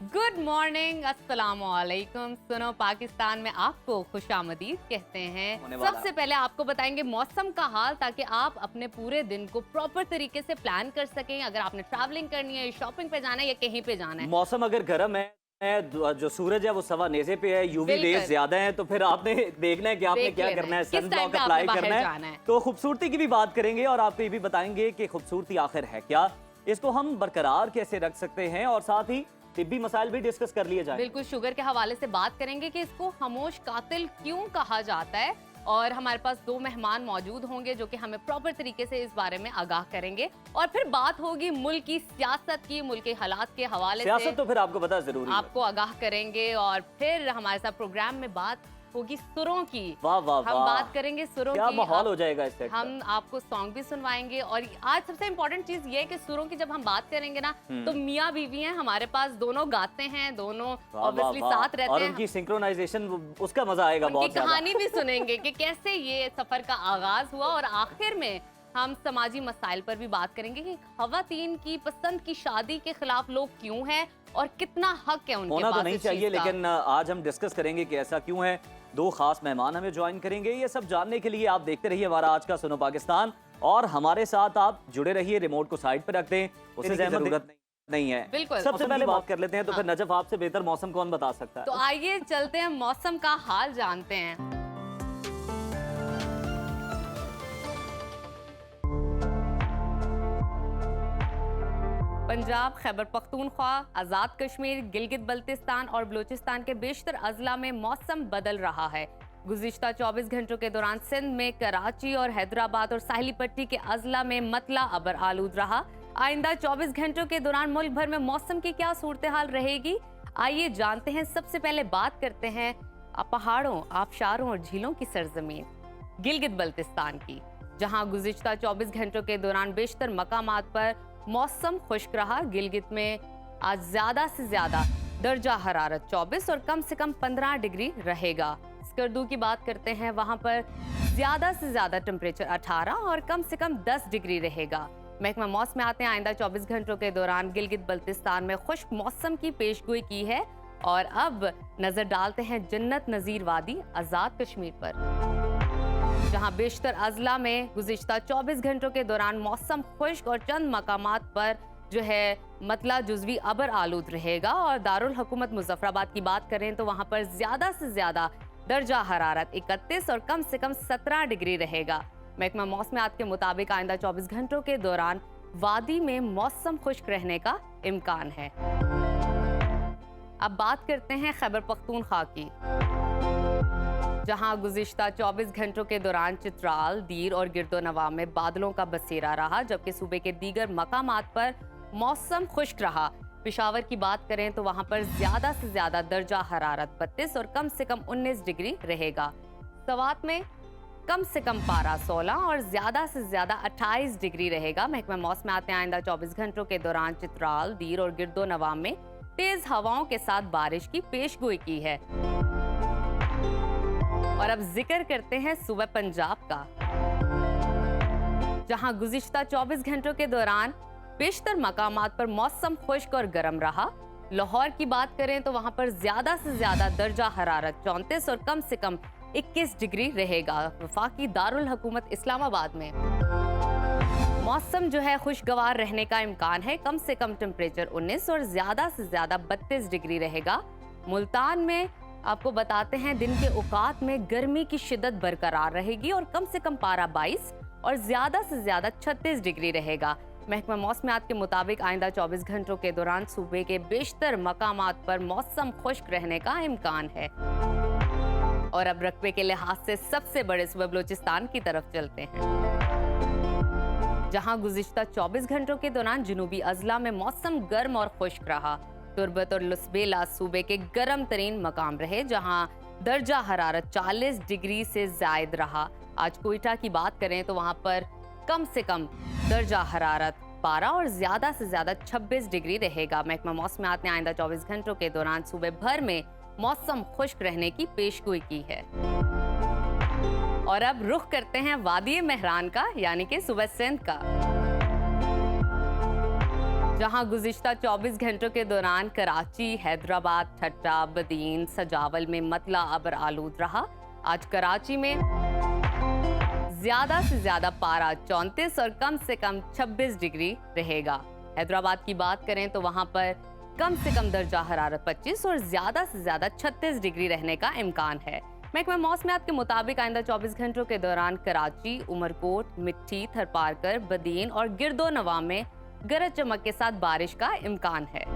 Good morning, अस्सलाम वालेकुम। सुनो पाकिस्तान में आपको खुशामदीद कहते हैं। सबसे पहले आपको बताएंगे मौसम का हाल, ताकि आप अपने पूरे दिन को प्रॉपर तरीके से प्लान कर सकें। अगर आपने ट्रैवलिंग करनी है, शॉपिंग पे जाना है या कहीं पे जाना है। मौसम अगर गर्म है, जो सूरज है वो सवा नेज़े पे है, यूवी रेज ज्यादा है, तो फिर आपने देखना है कि आपने क्या करना है, सनब्लॉक अप्लाई करना है। तो खूबसूरती की भी बात करेंगे और आपको ये भी बताएंगे कि खूबसूरती आखिर है क्या, इसको हम बरकरार कैसे रख सकते हैं, और साथ ही तिब्बी मसाइल भी डिस्कस कर लिए जाए। बिल्कुल, शुगर के हवाले से बात करेंगे कि इसको खामोश कातिल क्यों कहा जाता है। और हमारे पास दो मेहमान मौजूद होंगे जो कि हमें प्रॉपर तरीके से इस बारे में आगाह करेंगे। और फिर बात होगी मुल्क की सियासत की, मुल्क के हालात के हवाले से। सियासत तो फिर आपको पता जरूरी है, आपको आगाह करेंगे। और फिर हमारे साथ प्रोग्राम में बात होगी सुरों की। वाह वाह, हम बात करेंगे सुरों की। क्या माहौल हो जाएगा इस सेट हम आपको सॉन्ग भी सुनवाएंगे। और आज सबसे इम्पोर्टेंट चीज ये है कि सुरों की जब हम बात करेंगे ना, तो मियाँ बीवी हैं हमारे पास, दोनों गाते हैं, दोनों ऑब्वियसली साथ रहते हैं, और उनकी सिंक्रोनाइजेशन, उसका मजा आएगा बहुत ज्यादा। कहानी भी सुनेंगे कि कैसे ये सफर का आगाज हुआ। और आखिर में हम समाजी मसाइल पर भी बात करेंगे कि खवातीन की पसंद की शादी के खिलाफ लोग क्यों हैं और कितना हक है उनके होना पास। तो नहीं चाहिए, लेकिन आज हम डिस्कस करेंगे कि ऐसा क्यों है। दो खास मेहमान हमें ज्वाइन करेंगे। ये सब जानने के लिए आप देखते रहिए हमारा आज का सुनो पाकिस्तान, और हमारे साथ आप जुड़े रहिए। रिमोट को साइड पर रख दें, उसे जरूरत नहीं है। बिल्कुल, सबसे पहले बात कर लेते हैं। तो फिर नजफ, आपसे बेहतर मौसम कौन बता सकता है? तो आइए चलते हैं, मौसम का हाल जानते हैं। पंजाब, खैबर पख्तूनख्वा, आज़ाद कश्मीर, गिलगित बल्तिस्तान और बलूचिस्तान के बेशतर अजला में मौसम बदल रहा है। गुज़िश्ता 24 घंटों के दौरान सिंध में, कराची और हैदराबाद और साहिली पट्टी के अजला में मतला अबर आलूद रहा। आइंदा 24 घंटों के दौरान मुल्क भर में मौसम की क्या सूरत हाल रहेगी, आइए जानते हैं। सबसे पहले बात करते हैं पहाड़ों, आबशारों और झीलों की सरजमीन गिलगित बल्तिस्तान की, जहां गुज़िश्ता 24 घंटों के दौरान बेशतर मकामात पर मौसम खुश्क रहा। गिलगित में आज ज्यादा से ज्यादा दर्जा हरारत 24 और कम से कम 15 डिग्री रहेगा। स्कर्दू की बात करते हैं, वहां पर ज्यादा से ज्यादा टेम्परेचर 18 और कम से कम 10 डिग्री रहेगा। महकमा मौसमियात ने आइंदा 24 घंटों के दौरान गिलगित बल्तिस्तान में खुश्क मौसम की पेशगोई की है। और अब नजर डालते हैं जन्नत नजीर वादी, आजाद कश्मीर पर, जहां बेशतर अजला में गुज़िश्ता 24 घंटों के दौरान मौसम खुश्क और चंद मकामात पर जो है मतला जुज़वी अबर आलूद रहेगा। और दारुल हुकूमत मुजफ्फराबाद की बात करें तो वहां पर ज्यादा से ज्यादा दर्जा हरारत 31 और कम से कम 17 डिग्री रहेगा। महकमा मौसमियात के मुताबिक आइंदा 24 घंटों के दौरान वादी में मौसम खुश्क रहने का इम्कान है। अब बात करते हैं खैबर पख्तूनख्वा की, जहां गुज़िश्ता 24 घंटों के दौरान चित्राल, दीर और गिरदोनवा में बादलों का बसेरा रहा, जबकि सूबे के दीगर मकामात पर मौसम खुश्क रहा। पेशावर की बात करें तो वहां पर ज्यादा से ज्यादा दर्जा हरारत 32 और कम से कम 19 डिग्री रहेगा। सवात में कम से कम पारा 16 और ज्यादा से ज्यादा 28 डिग्री रहेगा। महकमा मौसमियात ने आइंदा 24 घंटों के दौरान चित्राल, दीर और गिरदोनवा में तेज हवाओं के साथ बारिश की पेशगोई की है। और अब जिक्र करते हैं सूबा पंजाब का, जहां गुज़िश्ता 24 घंटों के दौरान बेशतर मकामात पर मौसम खुश्क और गर्म रहा। लाहौर की बात करें तो वहां पर ज्यादा से ज्यादा दर्जा हरारत 34 और कम से कम 21 डिग्री रहेगा। वफाकी दारुल हुकूमत इस्लामाबाद में मौसम जो है खुशगवार रहने का इम्कान है। कम से कम टेम्परेचर 19 और ज्यादा से ज्यादा 32 डिग्री रहेगा। मुल्तान में आपको बताते हैं दिन के औकात में गर्मी की शिद्दत बरकरार रहेगी और कम से कम पारा 22 और ज्यादा से ज्यादा 36 डिग्री रहेगा। महकमा मौसमियात के मुताबिक आइंदा 24 घंटों के दौरान सूबे के बेशतर मकामात पर मौसम खुश्क रहने का इम्कान है। और अब रकबे के लिहाज से सबसे बड़े सूबे बलूचिस्तान की तरफ चलते हैं, जहां गुज़िश्ता 24 घंटों के दौरान जुनूबी अजला में मौसम गर्म और खुश्क रहा। तुरबत और लुस्बेला सूबे के गर्म तरीन मकाम रहे, जहां दर्जा हरारत 40 डिग्री से जायद रहा। आज कोयटा की बात करें तो वहां पर कम से कम दर्जा हरारत 12 और ज्यादा से ज्यादा 26 डिग्री रहेगा। महकमा मौसमियात ने आइंदा 24 घंटों के दौरान सूबे भर में मौसम खुश्क रहने की पेशगोई की है। और अब रुख करते हैं वादी मेहरान का, यानी कि सूबा सिंध का, जहां गुज़िश्ता 24 घंटों के दौरान कराची, हैदराबाद, ठट्टा, बदीन, सजावल में मतला अबर आलूद रहा। आज कराची में ज्यादा से ज्यादा पारा 34 और कम से कम 26 डिग्री रहेगा। हैदराबाद की बात करें तो वहां पर कम से कम दर्जा हरारत 25 और ज्यादा से ज्यादा 36 डिग्री रहने का इम्कान है। महकमा मौसमियात के मुताबिक आइंदा 24 घंटों के दौरान कराची, उमरकोट, मिट्टी, थरपारकर, बदीन और गिरदो नवा में गरज चमक के साथ बारिश का इम्कान है।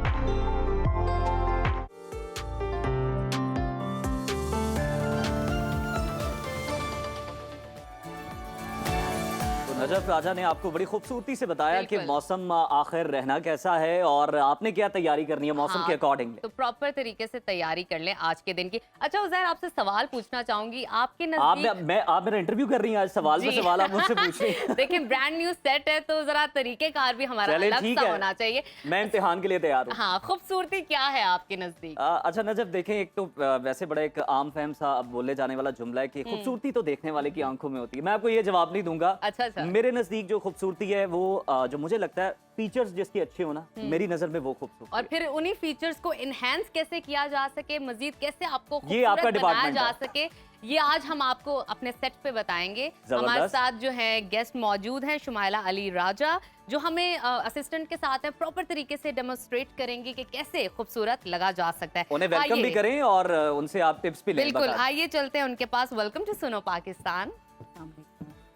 नजफ राजा ने आपको बड़ी खूबसूरती से बताया कि मौसम आखिर रहना कैसा है और आपने क्या तैयारी करनी है मौसम के अकॉर्डिंग। तो प्रॉपर तरीके से तैयारी कर लें आज के दिन की। अच्छा उज़ैर, आपसे सवाल पूछना चाहूंगी, आपके नजदीक आप मेरा इंटरव्यू कर रही हैं आज, सवाल पे सवाल आप मुझसे पूछ रही हैं। देखिए ब्रांड न्यू सेट है तो जरा तरीकेकार भी हमारा अलग सा होना चाहिए। मैं इम्तिहान के लिए तैयार हूँ। हाँ, खूबसूरती क्या है आपके नजदीक? अच्छा नजफ, देखें एक तो वैसे बड़ा एक आम फहम सा अब बोले जाने वाला जुमला है कि खूबसूरती तो देखने वाले की आंखों में होती है। मैं आपको ये जवाब नहीं दूंगा। अच्छा। मेरे नजदीक जो खूबसूरती है वो जो मुझे लगता है फीचर्स जिसके अच्छे हो ना, मेरी नजर में वो खूबसूरती। और फिर उन्हीं फीचर्स को इनहेंस कैसे किया जा सके, मजीद कैसे आपको ये आपका खूबसूरत बनाया डिपार्टमेंट जा सके, ये आज हम आपको अपने सेट पे बताएंगे। हमारे साथ जो है गेस्ट मौजूद हैं शुमाइला अली राजा, जो हमें असिस्टेंट के साथ है प्रॉपर तरीके से डेमोन्स्ट्रेट करेंगे कि कैसे खूबसूरत लगा जा सकता है। उन्हें वेलकम भी करें और उनसे आप टिप्स भी लें। बिल्कुल, आइए चलते हैं उनके पास। वेलकम टू सुनो पाकिस्तान।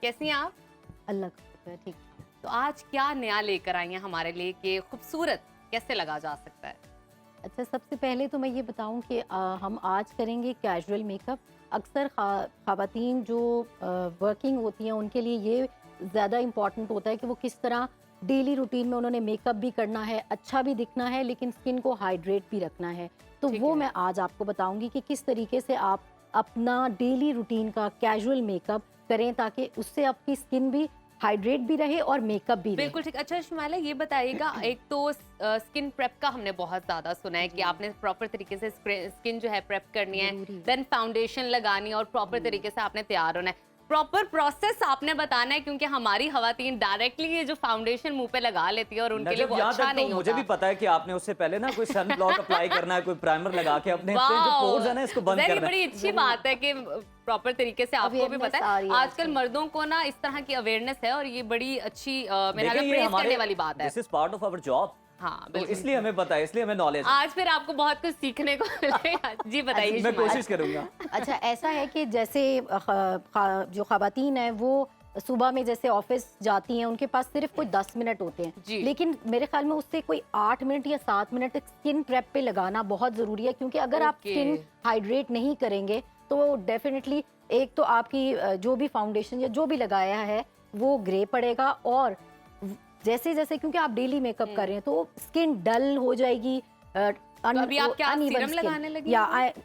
कैसी हैं आप? अल्लाह का ठीक। तो आज क्या नया लेकर आई हैं हमारे लिए कि खूबसूरत कैसे लगा जा सकता है? अच्छा, सबसे पहले तो मैं ये बताऊं कि हम आज करेंगे कैजुअल मेकअप। अक्सर ख़वातीन जो वर्किंग होती हैं उनके लिए ये ज़्यादा इम्पॉर्टेंट होता है कि वो किस तरह डेली रूटीन में उन्होंने मेकअप भी करना है, अच्छा भी दिखना है, लेकिन स्किन को हाइड्रेट भी रखना है। तो वो मैं आज आपको बताऊंगी कि किस तरीके से आप अपना डेली रूटीन का कैजुअल मेकअप करें ताकि उससे आपकी स्किन भी हाइड्रेट भी रहे और मेकअप भी बिल्कुल ठीक। अच्छा शुमाइला, ये बताइएगा, एक तो स्किन प्रेप का हमने बहुत ज्यादा सुना है कि आपने प्रॉपर तरीके से स्किन जो है प्रेप करनी है, देन फाउंडेशन लगानी है और प्रॉपर तरीके से आपने तैयार होना है। प्रॉपर प्रोसेस आपने बताना है क्योंकि हमारी खवातीन डायरेक्टली ये जो फाउंडेशन मुंह पे लगा लेती है और उनके लिए वो अच्छा नहीं होता। मुझे भी पता है कि आपने उससे पहले ना कोई सन ब्लॉक अप्लाई करना है, कोई प्राइमर लगा के अपने जो पोर्स है ना इसको बंद करना है। बड़ी अच्छी बात है कि प्रॉपर तरीके से आपको भी पता है। आजकल मर्दों को ना इस तरह की अवेयरनेस है और ये बड़ी अच्छी मेरा प्रेज करने वाली बात है। This is part of our job. हाँ, तो इसलिए हमें पता है, इसलिए हमें नॉलेज। आज फिर आपको बहुत कुछ सीखने को मिलेगा। जी बताइए। मैं कोशिश करूंगा। अच्छा, ऐसा है कि जैसे जो ख़वातीन है वो सुबह में जैसे ऑफिस जाती हैं, उनके पास सिर्फ कोई 10 मिनट होते हैं, लेकिन मेरे ख्याल में उससे कोई 8 मिनट या 7 मिनट स्किन प्रेप पे लगाना बहुत ज़रूरी है। क्योंकि अगर आप स्किन हाइड्रेट नहीं करेंगे तो डेफिनेटली एक तो आपकी जो भी फाउंडेशन या जो भी लगाया है वो ग्रे पड़ेगा, और जैसे जैसे क्योंकि आप डेली मेकअप कर रहे हैं तो स्किन डल हो जाएगी। तो अभी आप क्या सीरम लगाने लगी? या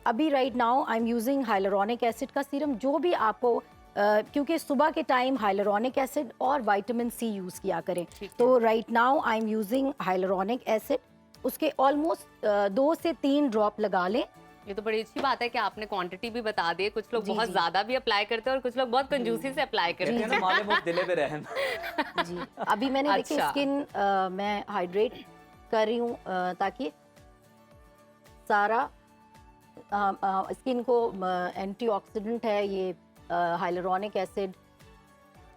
अभी right now I am using hyaluronic acid का सीरम, जो भी आपको क्योंकि सुबह के टाइम हाइलुरोनिक एसिड और विटामिन सी यूज किया करें। तो right now I am using hyaluronic acid, उसके ऑलमोस्ट 2 से 3 ड्रॉप लगा लें। ये तो बड़ी अच्छी बात है कि आपने क्वांटिटी भी बता दी है। कुछ लोग बहुत ज्यादा भी अप्लाई करते हैं और कुछ लोग बहुत कंजूसी से अप्लाई करते हैं। माले मुफ्त दिले पे रहम। जी, अभी मैंने देखिए स्किन मैं हाइड्रेट कर रही हूँ ताकि सारा स्किन को एंटीऑक्सीडेंट है ये हाइलुरोनिक एसिड।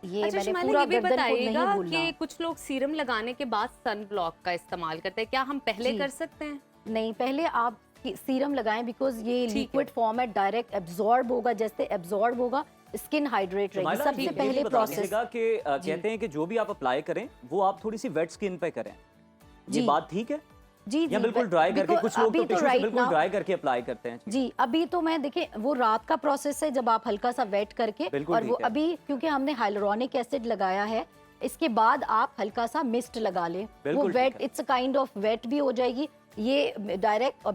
ये अच्छा, मैंने पूरा ये गर्दन को नहीं भूलना कि कुछ लोग सीरम लगाने के बाद सन ब्लॉक का इस्तेमाल करते हैं, क्या हम पहले कर सकते हैं? नहीं, पहले आप सीरम लगाएं बिकॉज ये लिक्विड फॉर्म है, डायरेक्ट एब्जॉर्ब होगा, जैसे एब्जॉर्ब होगा स्किन हाइड्रेट रहेगी। सबसे पहले प्रोसेस कि कहते हैं कि जो भी आप अप्लाई करें वो आप थोड़ी सी वेट स्किन पे करें, ये बात ठीक है? जी या बिल्कुल ड्राई करके, कुछ लोग तो टिश्यू से बिल्कुल ड्राई करके अप्लाई करते हैं। जी, अभी तो मैं देखिए वो रात का प्रोसेस है जब आप हल्का सा वेट करके, और वो अभी क्योंकि हमने हाइलुरोनिक एसिड लगाया है, इसके बाद आप हल्का सा मिस्ट लगा लें। वो wet, it's a kind of wet भी हो जाएगी ये डायरेक्ट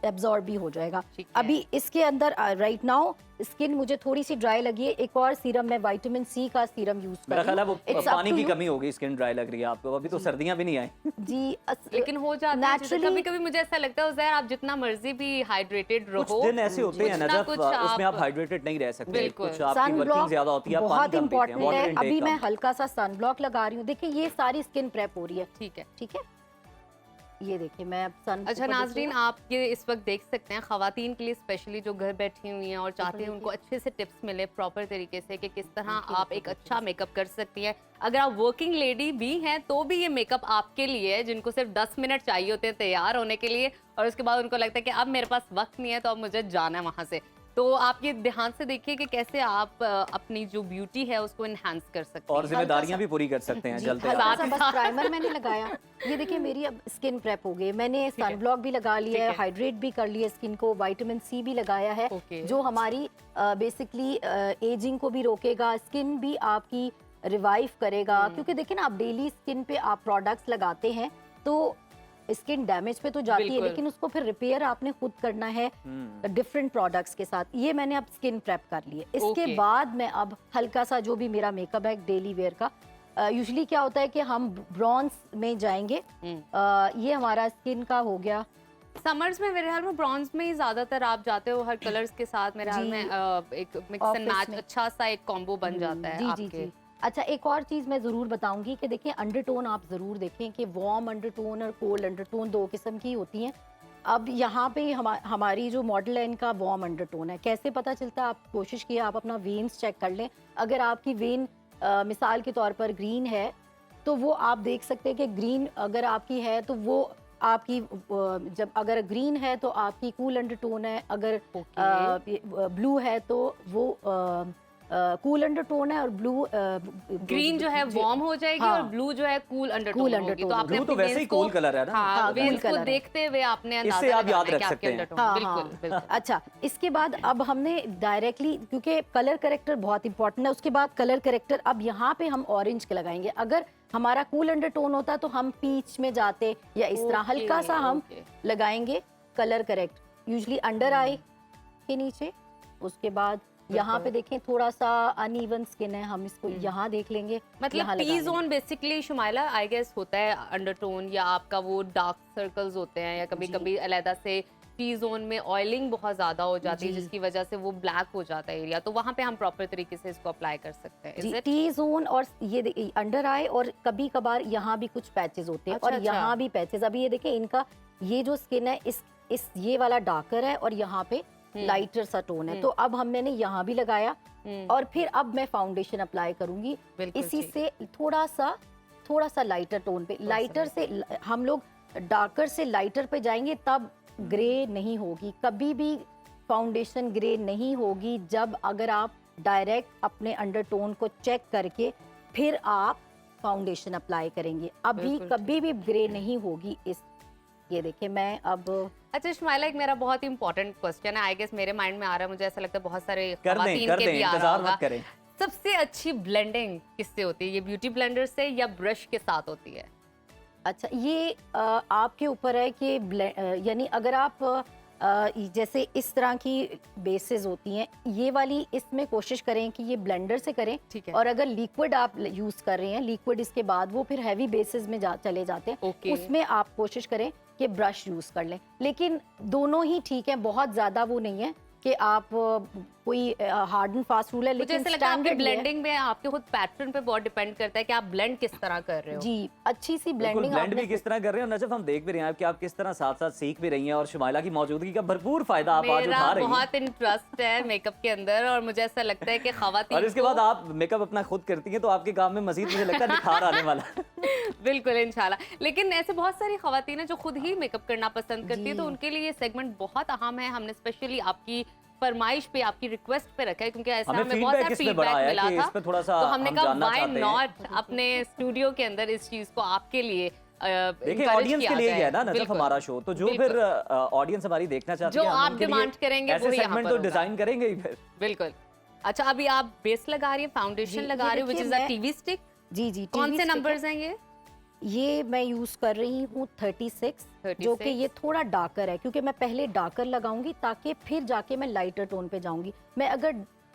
एब्जॉर्ब भी हो जाएगा। ठीक है। अभी इसके अंदर राइट नाउ स्किन मुझे थोड़ी सी ड्राई लगी है, एक और सीरम मैं विटामिन सी का सीरम यूज कर मेरा रही ख्याल है हूँ। वो It's up पानी to की you। कमी होगी, स्किन ड्राई लग रही है आपको, अभी तो सर्दियां भी नहीं आई। जी लेकिन हो जाता है naturally- कभी कभी मुझे ऐसा लगता है उज़ैर, आप जितना मर्जी भी हाइड्रेटेड रहो, कुछ दिन ऐसे होते हैं कुछ ना नजफ, कुछ उसमें आप आप- हाइड्रेटेड नहीं रह सकते, बिल्कुल। कुछ आपकी वर्किंग सनब्लॉक ज्यादा होती है, आप बहुत पानी कम पीते हैं, इंपॉर्टेंट वाटर है। इनटेक अभी कम। मैं हल्का सा सनब्लॉक लगा रही हूँ। देखिए ये सारी स्किन प्रेप हो रही है, ठीक है। ठीक है। ये देखिए मैं अब सन अच्छा नाजरीन, आप ये इस वक्त देख सकते हैं खवातीन के लिए स्पेशली जो घर बैठी हुई हैं और चाहते हैं उनको अच्छे से टिप्स मिले प्रॉपर तरीके से कि किस तरह आप एक अच्छा मेकअप कर सकती हैं। अगर आप वर्किंग लेडी भी हैं तो भी ये मेकअप आपके लिए है, जिनको सिर्फ 10 मिनट चाहिए होते हैं तैयार होने के लिए और उसके बाद उनको लगता है कि अब मेरे पास वक्त नहीं है तो अब मुझे जाना है वहाँ से। तो आप ये ध्यान से देखिए कि कैसे आप अपनी जो ब्यूटी है उसको इनहेंस कर सकते और हैं। जिम्मेदारियां भी पूरी कर सकते हैं, जी, जलते हल्का आप। सा बस प्राइमर मैंने लगाया। ये देखिए मेरी अब स्किन प्रेप हो गई, मैंने सनब्लॉक भी लगा लिया है, ठीक है। हाइड्रेट भी कर लिया स्किन को, विटामिन सी भी लगाया है ओके। जो हमारी बेसिकली एजिंग को भी रोकेगा, स्किन भी आपकी रिवाइव करेगा। क्योंकि देखिए ना आप डेली स्किन पे आप प्रोडक्ट्स लगाते हैं तो स्किन डैमेज पे तो जाती है, बिल्कुल। लेकिन उसको फिर रिपेयर आपने खुद करना है डिफरेंट प्रोडक्ट्स के साथ। ये मैंने अब स्किन प्रेप कर ली है। इसके ओके। बाद मैं अब हल्का सा जो भी मेरा मेकअप है डेली वेयर का, यूजुअली क्या होता है कि हम ब्रॉन्ज में जाएंगे। ये हमारा स्किन का हो गया। समर्स में मेरे ख्याल में ब्रॉन्ज में ही ज्यादातर आप जाते हो हर कलर्स के साथ, मेरे ख्याल जी। में एक मिक्स एंड Office मैच में। अच्छा सा एक कॉम्बो बन जाता है जी जी आपके। जी। अच्छा एक और चीज मैं जरूर बताऊंगी कि देखिए अंडरटोन आप जरूर देखें कि वार्म अंडरटोन और कोल्ड अंडरटोन दो किस्म की होती हैं। अब यहाँ पे हमारी जो मॉडल है इनका वार्म अंडरटोन है। कैसे पता चलता है? आप कोशिश किए, आप अपना वेन्स चेक कर लें। अगर आपकी वेन मिसाल के तौर पर ग्रीन है तो वो आप देख सकते हैं कि ग्रीन अगर आपकी है तो वो आपकी जब अगर ग्रीन है तो आपकी कूल अंडरटोन है, अगर ब्लू है तो वो कूल अंडरटोन है और ब्लू ग्रीन जो है वार्म हो जाएगी हाँ। और ब्लू जो है कूल अंडरटोन Cool होगी। undertone तो आपने ब्लू तो अपनी वैसे ही veins को- कूल कलर है ना। हाँ, हाँ, veins cool को color है। देखते हुए आपने इससे अंदाजा आप याद लगाना है रख कि आपके सकते हैं। undertone- हाँ, बिल्कुल हाँ। बिल्कुल। अच्छा इसके बाद अब हमने डायरेक्टली, क्योंकि कलर करेक्टर बहुत इंपॉर्टेंट है, उसके बाद कलर करेक्टर अब यहाँ पे हम ऑरेंज के लगाएंगे। अगर हमारा कूल अंडरटोन होता तो हम पीच में जाते या इस तरह ओके, हल्का सा हम ओके। लगाएंगे कलर करेक्ट यूजुअली अंडर आई के नीचे। उसके बाद यहाँ पे देखें थोड़ा सा अनइवन स्किन है, हम इसको यहाँ देख लेंगे। मतलब यहाँ लगा टी लेंगे। जोन बेसिकली शुमाइला आई गेस होता है अंडरटोन, या आपका वो डार्क सर्कल्स होते हैं, या कभी कभी अलहदा से टी जोन में ऑयलिंग बहुत ज्यादा हो जाती है जी। जिसकी वजह से वो ब्लैक हो जाता है एरिया, तो वहां पे हम प्रॉपर तरीके से इसको अप्लाई कर सकते हैं। जी Is it? टी जोन और ये अंडर आई और कभी कभार यहाँ भी कुछ पैचेस होते हैं अच्छा, और अच्छा। यहाँ भी पैचेस। अभी ये देखिए इनका ये जो स्किन है इस ये वाला डार्कर है और यहाँ पे लाइटर सा टोन है। तो अब मैंने यहाँ भी लगाया और फिर अब मैं फाउंडेशन अप्लाई करूंगी बिल्कुल इसी ठीक। से थोड़ा सा लाइटर टोन पे। लाइटर से हम लोग डार्कर से लाइटर पे जाएंगे तब ग्रे नहीं होगी, कभी भी फाउंडेशन ग्रे नहीं होगी जब अगर आप डायरेक्ट अपने अंडरटोन को चेक करके फिर आप फाउंडेशन अप्लाई करेंगे। अभी बिल्कुल कभी भी ग्रे नहीं होगी। ये देखिए मैं अब अच्छा शुमाइला, एक मेरा बहुत इंपॉर्टेंट क्वेश्चन है, आई गेस मेरे माइंड में आ रहा है, मुझे ऐसा लगता है बहुत सारे कर खवातीन दें के भी आ रहा इंतजार होगा। मत करें। सबसे अच्छी ब्लेंडिंग किससे होती है? ये ब्यूटी ब्लेंडर से या ब्रश के साथ होती है? अच्छा ये आपके ऊपर है कि यानी अगर आप जैसे इस तरह की बेसेस होती हैं, ये वाली इसमें कोशिश करें कि ये ब्लेंडर से करें। ठीक है। और अगर लिक्विड आप यूज कर रहे हैं, लिक्विड इसके बाद वो फिर हैवी बेसिस में चले जाते हैं। ओके। उसमें आप कोशिश करें कि ब्रश यूज कर लें, लेकिन दोनों ही ठीक है, बहुत ज्यादा वो नहीं है कि आप कोई हार्ड एंड फास्ट रूल है। मुझे लेकिन ऐसा लगता है आपके स्टैंडर्ड ब्लेंडिंग में आपके खुद पैटर्न पे बहुत डिपेंड करता है कि आप ब्लेंड किस तरह कर रहे हो। जी अच्छी सी बिल्कुल ब्लेंडिंग ब्लेंड भी किस तरह कर रहे हैं, नजफ हम देख भी रहे हैं कि आप किस तरह साथ साथ सीख भी रही हैं और शुमाइला की मौजूदगी का भरपूर फायदा आप आज मेरा उठा रही हैं। बहुत इंटरेस्ट है मेकअप के अंदर और मुझे ऐसा लगता है कि खवातीन और इसके बाद आप मेकअप अपना खुद करती हैं तो आपके काम में मजीद मुझे लगता है निखार आने वाला है। बिल्कुल इंशाल्लाह। लेकिन ऐसे बहुत सारी खवातीन हैं जो खुद ही मेकअप करना पसंद करती है, जी। तो उनके लिए ये सेगमेंट बहुत अहम है। हमने स्पेशली आपकी फरमाइश पे, आपकी रिक्वेस्ट पे रखा है क्योंकि ऐसा हमें हमें बहुत feedback सारा इसमें बड़ा फीडबैक आया मिला कि था, इस पे थोड़ा सा तो हमने हम कहा जानना व्हाई चाहते हैं। नॉट अपने स्टूडियो के अंदर इस चीज को आपके लिए देखिए encourage ऑडियंस किया के लिए ही जाए। है ना नजफ बिल्कुल। हमारा शो, तो जो बिल्कुल। फिर ऑडियंस हमारी देखना चाहती जो है हम आप उनके लिए डिमांड करेंगे ऐसे वही यहाँ सेगमेंट पर तो होगा। डिजाइन करेंगे ही फिर। बिल्कुल। अच्छा अभी आप बेस लगा रही है, फाउंडेशन जी, लगा ये रही है, व्हिच देखिए इज अ मैं- टीवी स्टिक। जी जी कौन TV से stick है। नंबर्स हैं ये? ये मैं यूज़ कर रही हूँ 36, जो कि ये थोड़ा डार्कर है, क्योंकि मैं पहले डार्कर लगाऊंगी ताकि फिर जाके मैं लाइटर टोन पे जाऊंगी। मैं अगर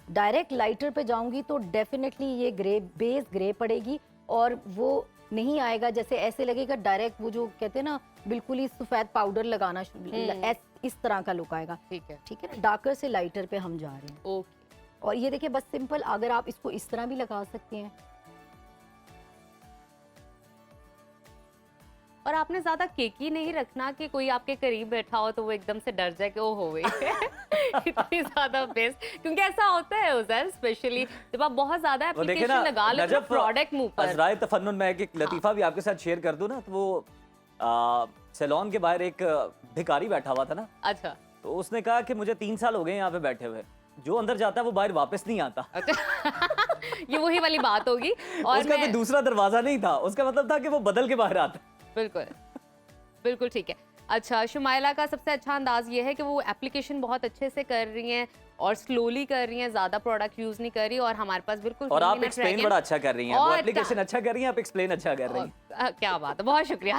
डायरेक्ट लाइटर पे जाऊंगी तो डेफिनेटली ये ग्रे बेस ग्रे पड़ेगी और वो नहीं आएगा, जैसे ऐसे लगेगा डायरेक्ट वो जो कहते हैं ना बिल्कुल ही सफ़ेद पाउडर लगाना इस तरह का लुक आएगा। ठीक है ना, डार्कर से लाइटर पे हम जा रहे हैं। ओके। और ये देखिए बस सिंपल, अगर आप इसको इस तरह भी लगा सकते हैं। और आपने ज्यादा केकी नहीं रखना कि कोई आपके करीब बैठा हो तो वो एकदम से डर जाए कि ओ हो गई इतनी ज्यादा बेस्ट, क्योंकि ऐसा होता है उज़ैर, स्पेशली जब आप बहुत ज्यादा एप्लीकेशन लगा लेते हो प्रोडक्ट मुंह पर। अज़राए तफन्नुन में एक लतीफा भी आपके साथ शेयर कर दूं ना, तो वो सैलून के बाहर एक भिखारी बैठा हुआ था ना। अच्छा। तो उसने कहा कि मुझे 3 साल हो गए यहाँ पे बैठे हुए, जो अंदर जाता है वो बाहर वापस नहीं आता। अच्छा ये वही वाली बात होगी। और उसका कोई दूसरा दरवाजा नहीं था, उसका मतलब था कि वो बदल के बाहर आता। बिल्कुल बिल्कुल ठीक है। अच्छा, शुमाइला का सबसे अच्छा अंदाज ये है कि वो एप्लीकेशन बहुत अच्छे से कर रही हैं और स्लोली कर रही हैं, ज्यादा प्रोडक्ट यूज नहीं कर रही, और हमारे पास बिल्कुल और आप एक्सप्लेन बड़ा अच्छा कर रही हैं, वो एप्लीकेशन अच्छा कर रही हैं, आप एक्सप्लेन अच्छा कर रही हैं। क्या बात है, बहुत शुक्रिया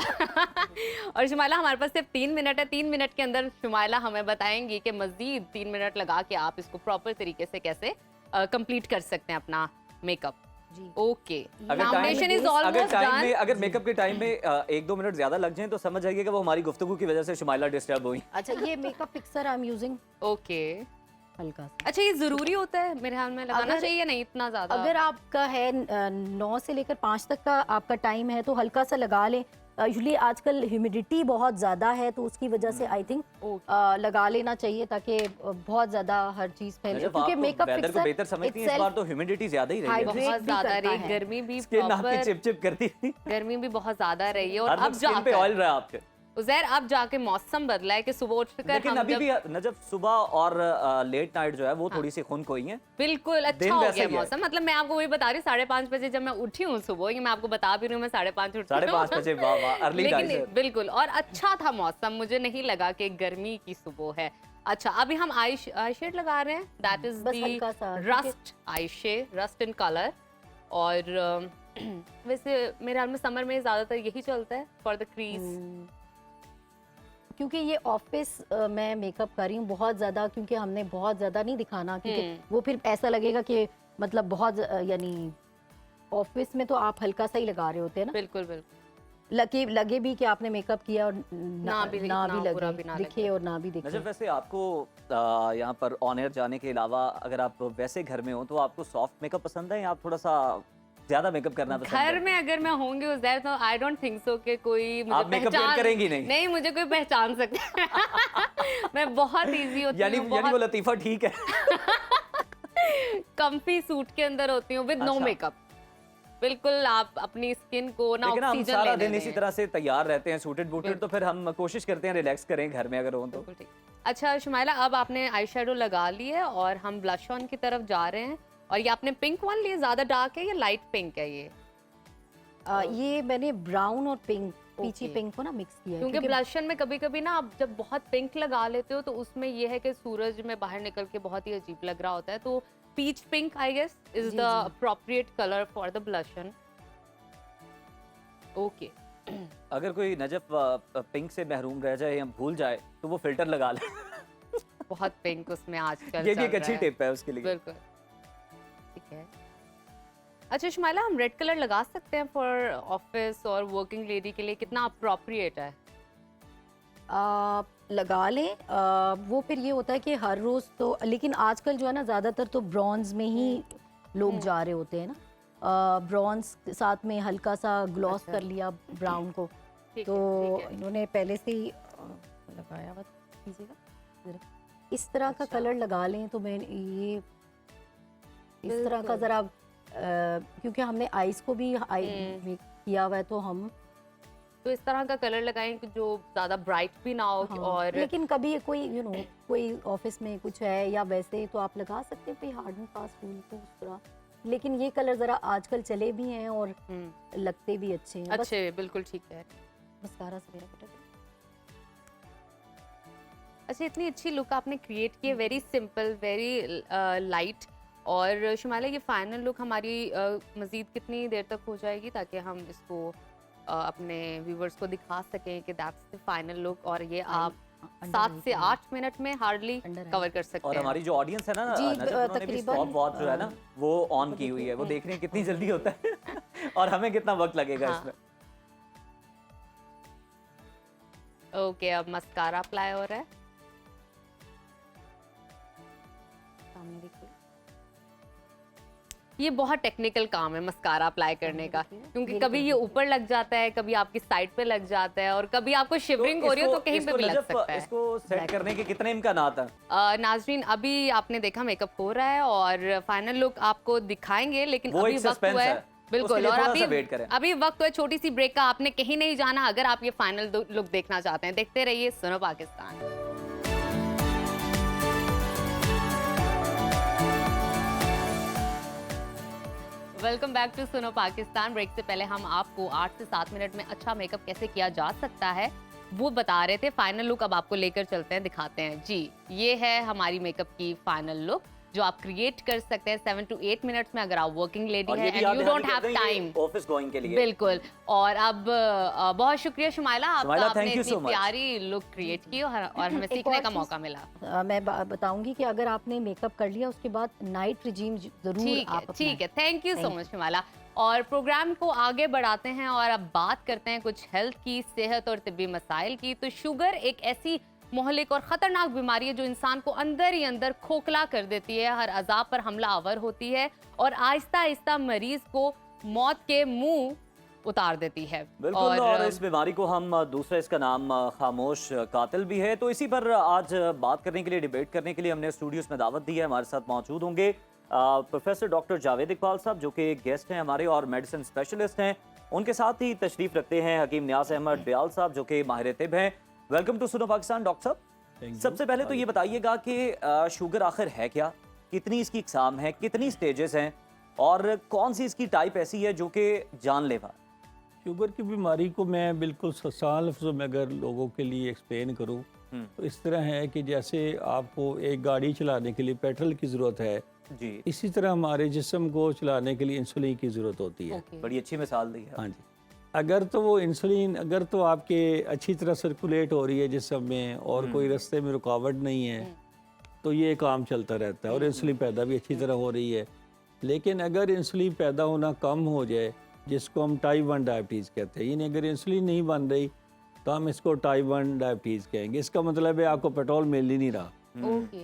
और शुमाइला हमारे पास सिर्फ 3 मिनट है, 3 मिनट के अंदर शुमाइला हमें बताएंगी कि मजीद 3 मिनट लगा के आप इसको प्रॉपर तरीके से कैसे कंप्लीट कर सकते हैं अपना makeup. Okay, foundation is almost done. अगर मेकअप के टाइम में 1-2 मिनट ज्यादा लग जाएं तो समझ जाइए कि वो हमारी गुफ्तगू की वजह से शुमाइला डिस्टर्ब हुई। अच्छा, ये makeup fixer I am using. Okay, हल्का सा। अच्छा, ये जरूरी होता है मेरे ख्याल में लगाना चाहिए या नहीं इतना ज्यादा? अगर आपका है 9 से लेकर 5 तक का आपका टाइम है तो हल्का सा लगा लें। यूजुअली आजकल ह्यूमिडिटी बहुत ज़्यादा है तो उसकी वजह से आई थिंक लगा लेना चाहिए ताकि बहुत ज़्यादा हर चीज़ फैले, क्योंकि मेकअप वेदर को बेहतर समझती हैं, इस बार तो ह्यूमिडिटी ज्यादा ही रही है, बहुत ज्यादा रही, गर्मी भी प्रॉपर चिपचिप करती थी, गर्मी भी बहुत ज्यादा रही है। और अब स्किन पे ऑयल रहा आपके उज़ैर, अब जाके मौसम बदला है कि सुबह उठकर लेकिन अभी भी नजब सुबह और लेट नाइट जो है वो थोड़ी सी खुनक हुई है। बिल्कुल अच्छा हो गया मौसम, मतलब मैं आपको वही बता रही हूँ, 5:30 बजे जब मैं उठी हूँ सुबह, ये मैं आपको बता भी रही हूँ, मैं 5:30 उठी हूँ। 5:30 बजे, वाह वाह, अर्ली लेकिन बिल्कुल, और अच्छा था मौसम, मुझे नहीं लगा कि गर्मी की सुबह है। अच्छा, अभी हम आई शेड लगा रहे हैं, that is the rust eye shade, rust in colour. और वैसे मेरे हाल में समर में ज्यादातर यही चलता है फॉर द क्रीज, क्योंकि ये ऑफिस मैं मेकअप कर रही हूँ बहुत ज़्यादा, क्योंकि हमने बहुत ज़्यादा नहीं दिखाना, क्योंकि वो फिर ऐसा लगेगा कि मतलब बहुत, यानी ऑफिस में तो आप हल्का सा ही लगा रहे होते हैं ना। बिल्कुल बिल्कुल, लगे भी कि आपने मेकअप किया और ना भी लगे, दिखे और ना भी दिखे। नजर, वैसे आपको यहाँ पर ऑन एयर जाने के अलावा अगर आप वैसे घर में हो तो आपको सॉफ्ट मेकअप पसंद है या आप थोड़ा सा ज्यादा मेकअप करना पसंद है? घर में अगर मैं होंगी उज़ैर तो आई डोंट थिंक सो कि कोई मुझे पहचान करेंगी नहीं मुझे कोई पहचान सकता मैं बहुत इजी होती हूँ, यानी वो लतीफा ठीक है कंफी सूट के अंदर होती हूँ विद नो मेकअप, बिल्कुल आप अपनी स्किन को ना ऑक्सीजन लेने दें। सारा दिन इसी तरह से तैयार रहते हैं सूटेड बूटेड, तो फिर हम कोशिश करते हैं रिलैक्स करें घर में अगर हो तो। अच्छा शुमाइला, अब आपने आई शेडो लगा ली है और हम ब्लश ऑन की तरफ जा रहे हैं, और ये आपने पिंक वन लिए, ज्यादा डार्क है या लाइट पिंक है ये? ये मैंने ब्राउन और पिंक, पीची पिंक को ना मिक्स किया है, क्योंकि ब्लशन में कभी कभी ना आप जब बहुत पिंक लगा लेते हो तो उसमें ये है कि सूरज में बाहर निकल के बहुत ही अजीब लग रहा होता है, तो peach pink I guess is the appropriate colour for the blush on. Okay, अगर कोई नजफ पिंक से महरूम रह जाए या भूल जाए तो वो फिल्टर लगा ले बहुत पिंक उसमें आजकल ये भी एक अच्छी टिप है उसके लिए। बिल्कुल ठीक है। अच्छा शुमाइला, हम रेड कलर लगा सकते हैं फॉर ऑफिस और वर्किंग लेडी के लिए, कितना अप्रोप्रिएट है? लगा लें, वो फिर ये होता है कि हर रोज़ तो, लेकिन आजकल जो है ना ज़्यादातर तो ब्रॉन्ज में ही लोग जा रहे होते हैं ना, ब्रॉन्ज के साथ में हल्का सा ग्लॉस कर लिया ब्राउन को, तो इन्होंने पहले से ही लगाया हुआ, कीजिएगा इस तरह का कलर लगा लें तो मैं ये इस तरह का ज़रा, क्योंकि हमने आइस को भी आई किया हुआ है तो हम तो इस तरह का कलर लगाएं कि जो ज़्यादा ब्राइट भी ना हो। और लेकिन कभी कोई कोई ऑफिस में कुछ है या वैसे तो आप लगा सकते हैं कोई हार्ड एंड फास्ट रूल को उस तरह, लेकिन ये कलर ज़रा आजकल चले भी हैं और लगते भी अच्छे हैं। अच्छे, बिल्कुल ठीक है। मस्कारा से मेरा बेटा, अच्छा इतनी अच्छी लुक आपने क्रिएट की है, वेरी सिंपल, वेरी लाइट। और शुमाइला, ये फाइनल लुक हमारी मज़ीद कितनी देर तक हो जाएगी ताकि हम इसको अपने व्यूवर्स को दिखा सकें कि दैट्स द फाइनल लुक, और ये आप अंडर 7 आई से कलर। 8 मिनट में हार्डली अंडर आई। कवर कर सकते और हैं। हमारी जो ऑडियंस है ना जी, नजर, उन्होंने भी तकरीबन, स्टॉप वॉच जो है ना वो ऑन की हुई है, वो देख रहे हैं कितनी जल्दी होता है और हमें कितना वक्त लगेगा हाँ। इसमें। ओके, अब मस्कारा अप्लाई हो रहा है। सामने देखिए, ये बहुत टेक्निकल काम है मस्कारा अप्लाई करने का, क्योंकि कभी ये ऊपर लग जाता है, कभी आपकी साइड पे लग जाता है, और कभी आपको शिवरिंग हो रही हो तो कहीं पे भी लग सकता है। इसको सेट करने के कितने इम्कानात हैं? नाजरीन, अभी आपने देखा मेकअप हो रहा है और फाइनल लुक आपको दिखाएंगे, लेकिन वो अभी एक वक्त suspense हुआ है। है। बिल्कुल, उसके लिए और थोड़ा सा वेट करें। अभी वक्त हुआ है छोटी सी ब्रेक का। आपने कहीं नहीं जाना अगर आप ये फाइनल लुक देखना चाहते हैं। देखते रहिए सुनो पाकिस्तान। वेलकम बैक टू सुनो पाकिस्तान। ब्रेक से पहले हम आपको 8 से 7 मिनट में अच्छा मेकअप कैसे किया जा सकता है वो बता रहे थे। फाइनल लुक अब आपको लेकर चलते हैं, दिखाते हैं। जी, ये है हमारी मेकअप की फाइनल लुक जो आप क्रिएट कर सकते हैं 7 to 8 मिनट्स में अगर आप वर्किंग लेडी हैं and you don't have time office going के लिए। बिल्कुल। और अब बहुत शुक्रिया शुमाइला, आपका शुमाइला, आपने thank you इतनी so much। प्यारी लुक क्रिएट की और हमें एक सीखने और का चीज़, मौका मिला। मैं बताऊंगी कि अगर आपने मेकअप कर लिया उसके बाद नाइट रिजीम जरूर ठीक है, आप ठीक है, thank you so Thank much Shimala. और प्रोग्राम को आगे बढ़ाते हैं और अब बात करते हैं कुछ हेल्थ की, सेहत और तिब्बी मसाइल की। तो शुगर एक ऐसी मोहलिक और ख़तरनाक बीमारी है जो इंसान को अंदर ही अंदर खोखला कर देती है, हर अज़ाब पर हमला आवर होती है और आहिस्ता आहिस्ता मरीज को मौत के मुंह उतार देती है। बिल्कुल, और इस बीमारी को हम दूसरा इसका नाम खामोश कातिल भी है। तो इसी पर आज बात करने के लिए, डिबेट करने के लिए हमने स्टूडियोज में दावत दी है। हमारे साथ मौजूद होंगे प्रोफेसर डॉक्टर जावेद इकबाल साहब जो कि गेस्ट हैं हमारे और मेडिसिन स्पेशलिस्ट हैं। उनके साथ ही तशरीफ रखते हैं हकीम नियाज अहमद दयाल साहब जो कि माहिर तिब हैं। वेलकम टू सुनो पाकिस्तान डॉक्टर साहब। सबसे पहले तो ये बताइएगा कि शुगर आखिर है क्या, कितनी इसकी इकसाम है, कितनी स्टेजेस हैं और कौन सी इसकी टाइप ऐसी है जो कि जानलेवा? शुगर की बीमारी को मैं बिल्कुल आसान लफ्ज़ों में अगर लोगों के लिए एक्सप्लेन करूं तो इस तरह है कि जैसे आपको एक गाड़ी चलाने के लिए पेट्रोल की ज़रूरत है, जी, इसी तरह हमारे जिस्म को चलाने के लिए इंसुलिन की ज़रूरत होती है। बड़ी अच्छी मिसाल दी है। हाँ जी, अगर तो वो इंसुलिन अगर तो आपके अच्छी तरह सर्कुलेट हो रही है जिस्म में और कोई रास्ते में रुकावट नहीं है तो ये काम चलता रहता है और इंसुलिन पैदा भी अच्छी तरह हो रही है। लेकिन अगर इंसुलिन पैदा होना कम हो जाए, जिसको हम टाइप 1 डायबिटीज़ कहते हैं, यानी अगर इंसुलिन नहीं बन रही तो हम इसको टाइप 1 डायबिटीज़ कहेंगे। इसका मतलब है आपको पेट्रोल मिल ही नहीं रहा।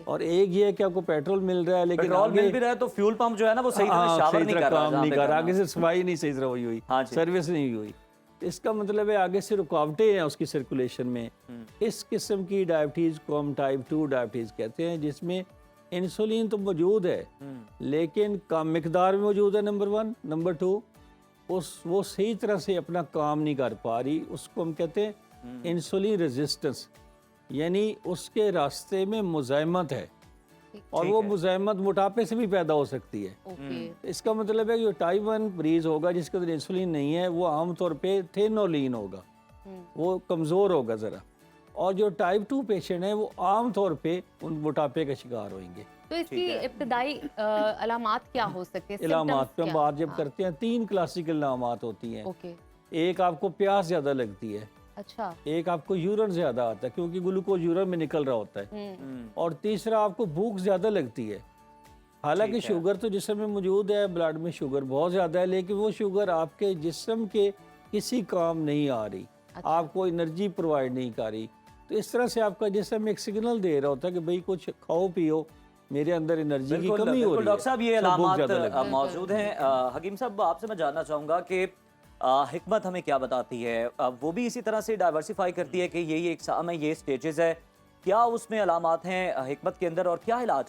और एक ये है कि आपको पेट्रोल मिल रहा है लेकिन पेट्रोल मिल भी रहा है तो फ्यूल पंप जो है ना वो सही तरह शावर नहीं कर रहा, काम नहीं कर रहा, आगे से सफाई नहीं सही तरह हुई हुई, हाँ जी। सर्विस नहीं हुई। इसका मतलब है आगे से रुकावटें हैं उसकी सर्कुलेशन में। इस किस्म की डायबिटीज़ को हम टाइप 2 डायबिटीज़ कहते हैं, जिसमें इंसुलिन तो मौजूद है लेकिन कम मिकदार में मौजूद है, नंबर 1। नंबर 2, वो सही तरह से अपना काम नहीं कर पा रही, उसको हम कहते हैं इंसुलिन रेजिस्टेंस, यानी उसके रास्ते में मुज़ाहमत है और वो मुज़ाहमत मोटापे से भी पैदा हो सकती है। इसका मतलब है कि जो टाइप 1 मरीज होगा जिसके अंदर इंसुलिन नहीं है वो आमतौर पे थिन और लीन होगा, वो कमज़ोर होगा ज़रा, और जो टाइप 2 पेशेंट है वो आमतौर पे उन मोटापे का शिकार होंगे। तो इसकी इब्तदाई अलामात क्या हो सकते हैं? इलामात पे हम बात जब हाँ। करते हैं 3 क्लासिकल इलामात होती हैं। ओके, एक आपको प्यास ज़्यादा लगती है, अच्छा, एक आपको यूरिन ज़्यादा आता है क्योंकि ग्लूकोज यूरिन में निकल रहा होता है, और तीसरा आपको भूख ज़्यादा लगती है। हालांकि शुगर तो जिस्म में मौजूद है, ब्लड में शुगर बहुत ज़्यादा है, लेकिन वो शुगर आपके जिस्म के किसी काम नहीं आ रही, आपको एनर्जी प्रोवाइड नहीं कर रही। तो इस तरह से आपका जिस्म एक सिग्नल दे रहा होता है कि भाई कुछ खाओ पियो, मेरे अंदर एनर्जी की कमी हो रही है। डॉक्टर साहब, ये सब भूख अलामात ज़्यादा लग रही है। मौजूद हैं। हकीम साहब, आपसे मैं जानना चाहूँगा कि हिकमत हमें क्या बताती है? वो भी इसी तरह से डाइवर्सिफाई करती है कि ये एग्जाम है, ये स्टेजेस है, क्या उसमें अलामात हैं हिकमत के अंदर और क्या इलाज?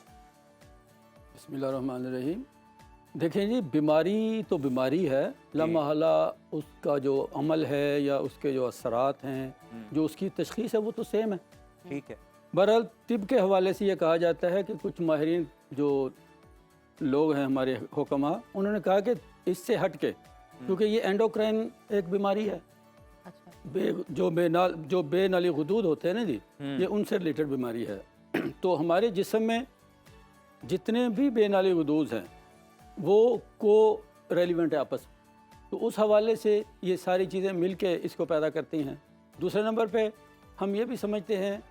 बिस्मिल्लाहिर्रहमानिर्रहीम। देखें जी, बीमारी तो बीमारी है, लामहला उसका जो अमल है या उसके जो असरात हैं, जो उसकी तशख़ीस है वो तो सेम है। ठीक है। बहरहाल तिब के हवाले से ये कहा जाता है कि कुछ माहिरीन जो लोग हैं हमारे हुक्मा, उन्होंने कहा कि इससे हट के, क्योंकि ये एंडोक्राइन एक बीमारी है, जो बेनाली गुदूद होते हैं ना जी, ये उनसे रिलेटेड बीमारी है। तो हमारे जिस्म में जितने भी बेनाली गुदूद हैं वो को रेलिवेंट है आपस में। तो उस हवाले से ये सारी चीज़ें मिल के इसको पैदा करती हैं। दूसरे नंबर पे हम ये भी समझते हैं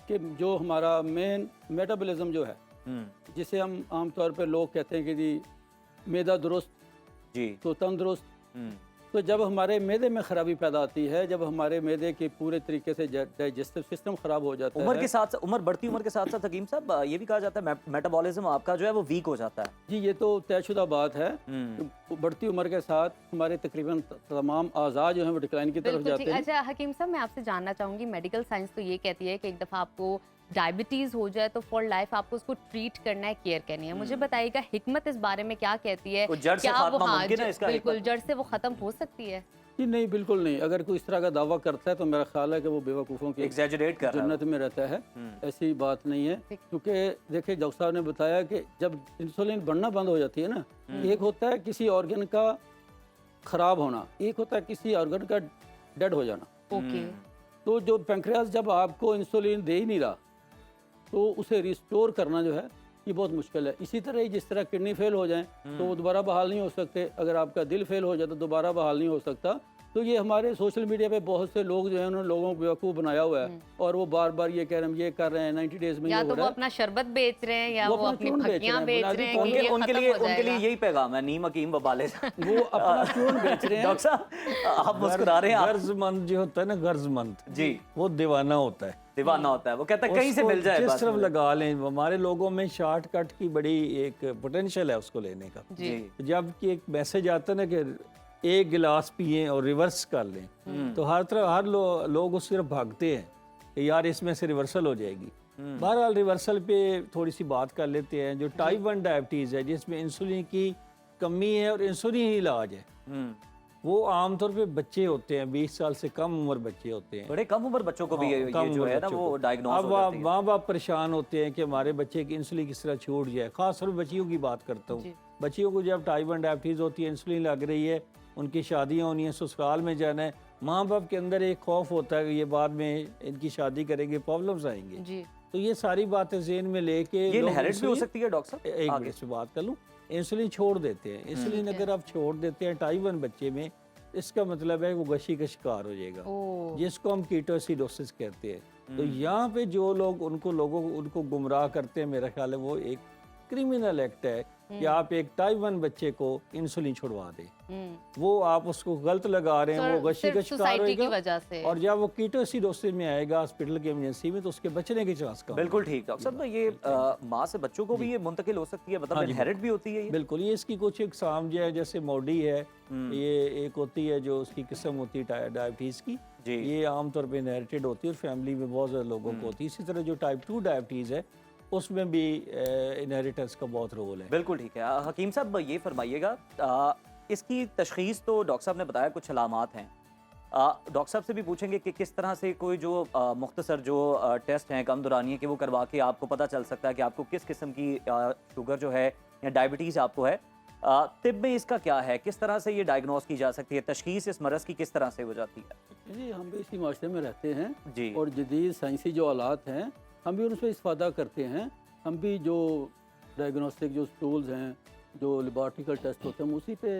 कि जो हमारा मेन मेटाबॉलिज्म जो है, जिसे हम आमतौर पे लोग कहते हैं कि जी मैदा दुरुस्त जी। तो तंदुरुस्त, तो जब हमारे मैदे में ख़राबी पैदा आती है, जब हमारे मैदे के पूरे तरीके से डाइजेस्टिव सिस्टम ख़राब हो जाता उम्र है, के साथ उम्र बढ़ती उम्र के साथ साथ हकीम साहब ये भी कहा जाता है मेटाबॉलिज्म आपका जो है वो वीक हो जाता है। जी ये तो तयशुदा बात है कि बढ़ती उम्र के साथ हमारे तकरीबन तमाम आज़ा जो हैं वो डिक्लाइन की तरफ बिल्कुल जाते ठीक। हैं। अच्छा हकीम साहब, मैं आपसे जानना चाहूंगी, मेडिकल साइंस तो ये कहती है कि एक दफ़ा आपको डायबिटीज़ हो जाए तो फॉर लाइफ आपको उसको ट्रीट करना है, केयर करनी है। मुझे बताइएगा हिकमत इस बारे में क्या कहती है? तो जड़ से क्या वो खात्मा मुमकिन है इसका? बिल्कुल जड़ से वो ख़त्म हो सकती है? जी नहीं, बिल्कुल नहीं। अगर कोई इस तरह का दावा करता है तो मेरा ख्याल है कि वो बेवकूफ़ों की एग्जैजरेट कर रहा है जन्नत में रहता है। ऐसी बात नहीं है, क्योंकि देखिए डॉक्टर साहब ने बताया कि जब इंसुलिन बनना बंद हो जाती है ना, एक होता है किसी ऑर्गन का ख़राब होना, एक होता है किसी ऑर्गन का डेड हो जाना। ओके। तो जो पेंक्रियास जब आपको इंसुलिन दे ही नहीं रहा तो उसे रिस्टोर करना जो है ये बहुत मुश्किल है। इसी तरह ही जिस तरह किडनी फेल हो जाए तो वो दोबारा बहाल नहीं हो सकते, अगर आपका दिल फेल हो जाए तो दोबारा बहाल नहीं हो सकता। तो ये हमारे सोशल मीडिया पे बहुत से लोग जो है उन्होंने लोगों को बेवकूफ़ बनाया हुआ है और वो बार बार ये कह रहे हैं ये कर रहे हैं 90 डेज में या ये तो हो वो रहा है। अपना शरबत बेच रहे हैं या वो वो अपना अपनी चूर्ण बेच फकियां रहे हैं, बेच रहे हैं कि उनके ये उनके खत्म लिए हो उनके लिए जाएगा। यही पैगाम है, नीम हकीम वबाले से। वो अपना चूर्ण बेच रहे हैं। डॉक्टर साहब आप मुस्कुरा रहे हैं आप। गर्जमंद जो होता है ना, गर्जमंद जी। वो दीवाना होता है, दीवाना होता है, वो कहता है कहीं से उसको मिल जाए जिस बस तरफ मुझे। लगा लें। हमारे लोगों में शॉर्टकट की बड़ी एक पोटेंशियल है उसको लेने का। जी। जब कि एक मैसेज आता है ना कि एक गिलास पिए और रिवर्स कर लें, तो हर तरह हर लोग उस तरफ भागते हैं कि यार इसमें से रिवर्सल हो जाएगी। बहरहाल रिवर्सल पे थोड़ी सी बात कर लेते हैं। जो टाइप 1 डायबिटीज़ है जिसमें इंसुलिन की कमी है और इंसुलिन ही इलाज है, वो आमतौर पे बच्चे होते हैं, 20 साल से कम उम्र बच्चे होते हैं। बड़े कम उम्र बच्चों को भी ये कम जो उम्र है ना बच्चों वो को। डायग्नोज अब हो जाती है। माँ बाप परेशान होते हैं कि हमारे बच्चे की इंसुलिन किस तरह छूट जाए। खास तौर पर बच्चियों की बात करता हूँ। बच्चियों को जब टाइप 1 डायबिटीज़ होती है, इंसुलिन लग रही है, उनकी शादियाँ होनी है, ससुराल में जाना है, माँ बाप के अंदर एक खौफ होता है कि ये बाद में इनकी शादी करेंगे, प्रॉब्लम्स आएंगे। जी। तो ये सारी बातें ज़हन में लेके ये लोग इनहेरिट भी हो इंसुलिन- सकती है डॉक्टर साहब? एक आगे। मिनट से बात कर लूँ। इंसुलिन छोड़ देते हैं। इंसुलिन अगर आप छोड़ देते हैं टाइप 1 बच्चे में, इसका मतलब है वो गशी का शिकार हो जाएगा, ओ। जिसको हम कीटोसिडोसिस कहते हैं। तो यहाँ पे जो लोग उनको गुमराह करते हैं, मेरा ख्याल है वो एक क्रिमिनल एक्ट है कि आप एक टाइप 1 बच्चे को इंसुलिन छुड़वा दें। वो आप उसको गलत लगा रहे हैं, वो गशी का शिकार सोसाइटी की होगा वजह से। और जब वो कीटोसिडोसिस में आएगा हॉस्पिटल की इमरजेंसी में, तो उसके बचने के चांस कम। बिल्कुल ठीक डॉक्टर साहब। तो ये माँ से बच्चों को भी ये मुंतकिल हो सकती है, मतलब हाँ जी, इनहेरिट भी होती है ये? बिल्कुल। ये इसकी कुछ एग्जाम जो है, जैसे मोडी है, ये एक होती है जो उसकी किस्म होती है डायबिटीज़ की, जी। ये आमतौर पे इनहेरिटेड होती है और फैमिली में बहुत ज़्यादा लोगों को होती है। इसी तरह जो टाइप 2 डायबिटीज़ है उसमें भी इनहेरिटेंस का बहुत रोल है। बिल्कुल ठीक है। हकीम साहब ये फरमाइएगा, इसकी तशखीस तो डॉक्टर साहब ने बताया कुछ अलामात हैं, डॉक्टर साहब से भी पूछेंगे कि किस तरह से कोई जो मुख्तसर जो टेस्ट हैं कम दुरानिये के, वो करवा के आपको पता चल सकता है कि आपको किस किस्म की शुगर जो है या डायबिटीज़ आपको है। तिब में इसका क्या है, किस तरह से ये डायग्नोस की जा सकती है, तशखीस इस मरज़ की किस तरह से हो जाती है? जी हम भी इसी माशरे में रहते हैं जी। और जदीद साइंसी जो आलात हैं हम भी उनसे इस्तेफादा करते हैं। हम भी जो डायग्नोस्टिक जो टूल्स हैं, जो लेबॉरेटरिकल टेस्ट होते हैं, हम उसी पे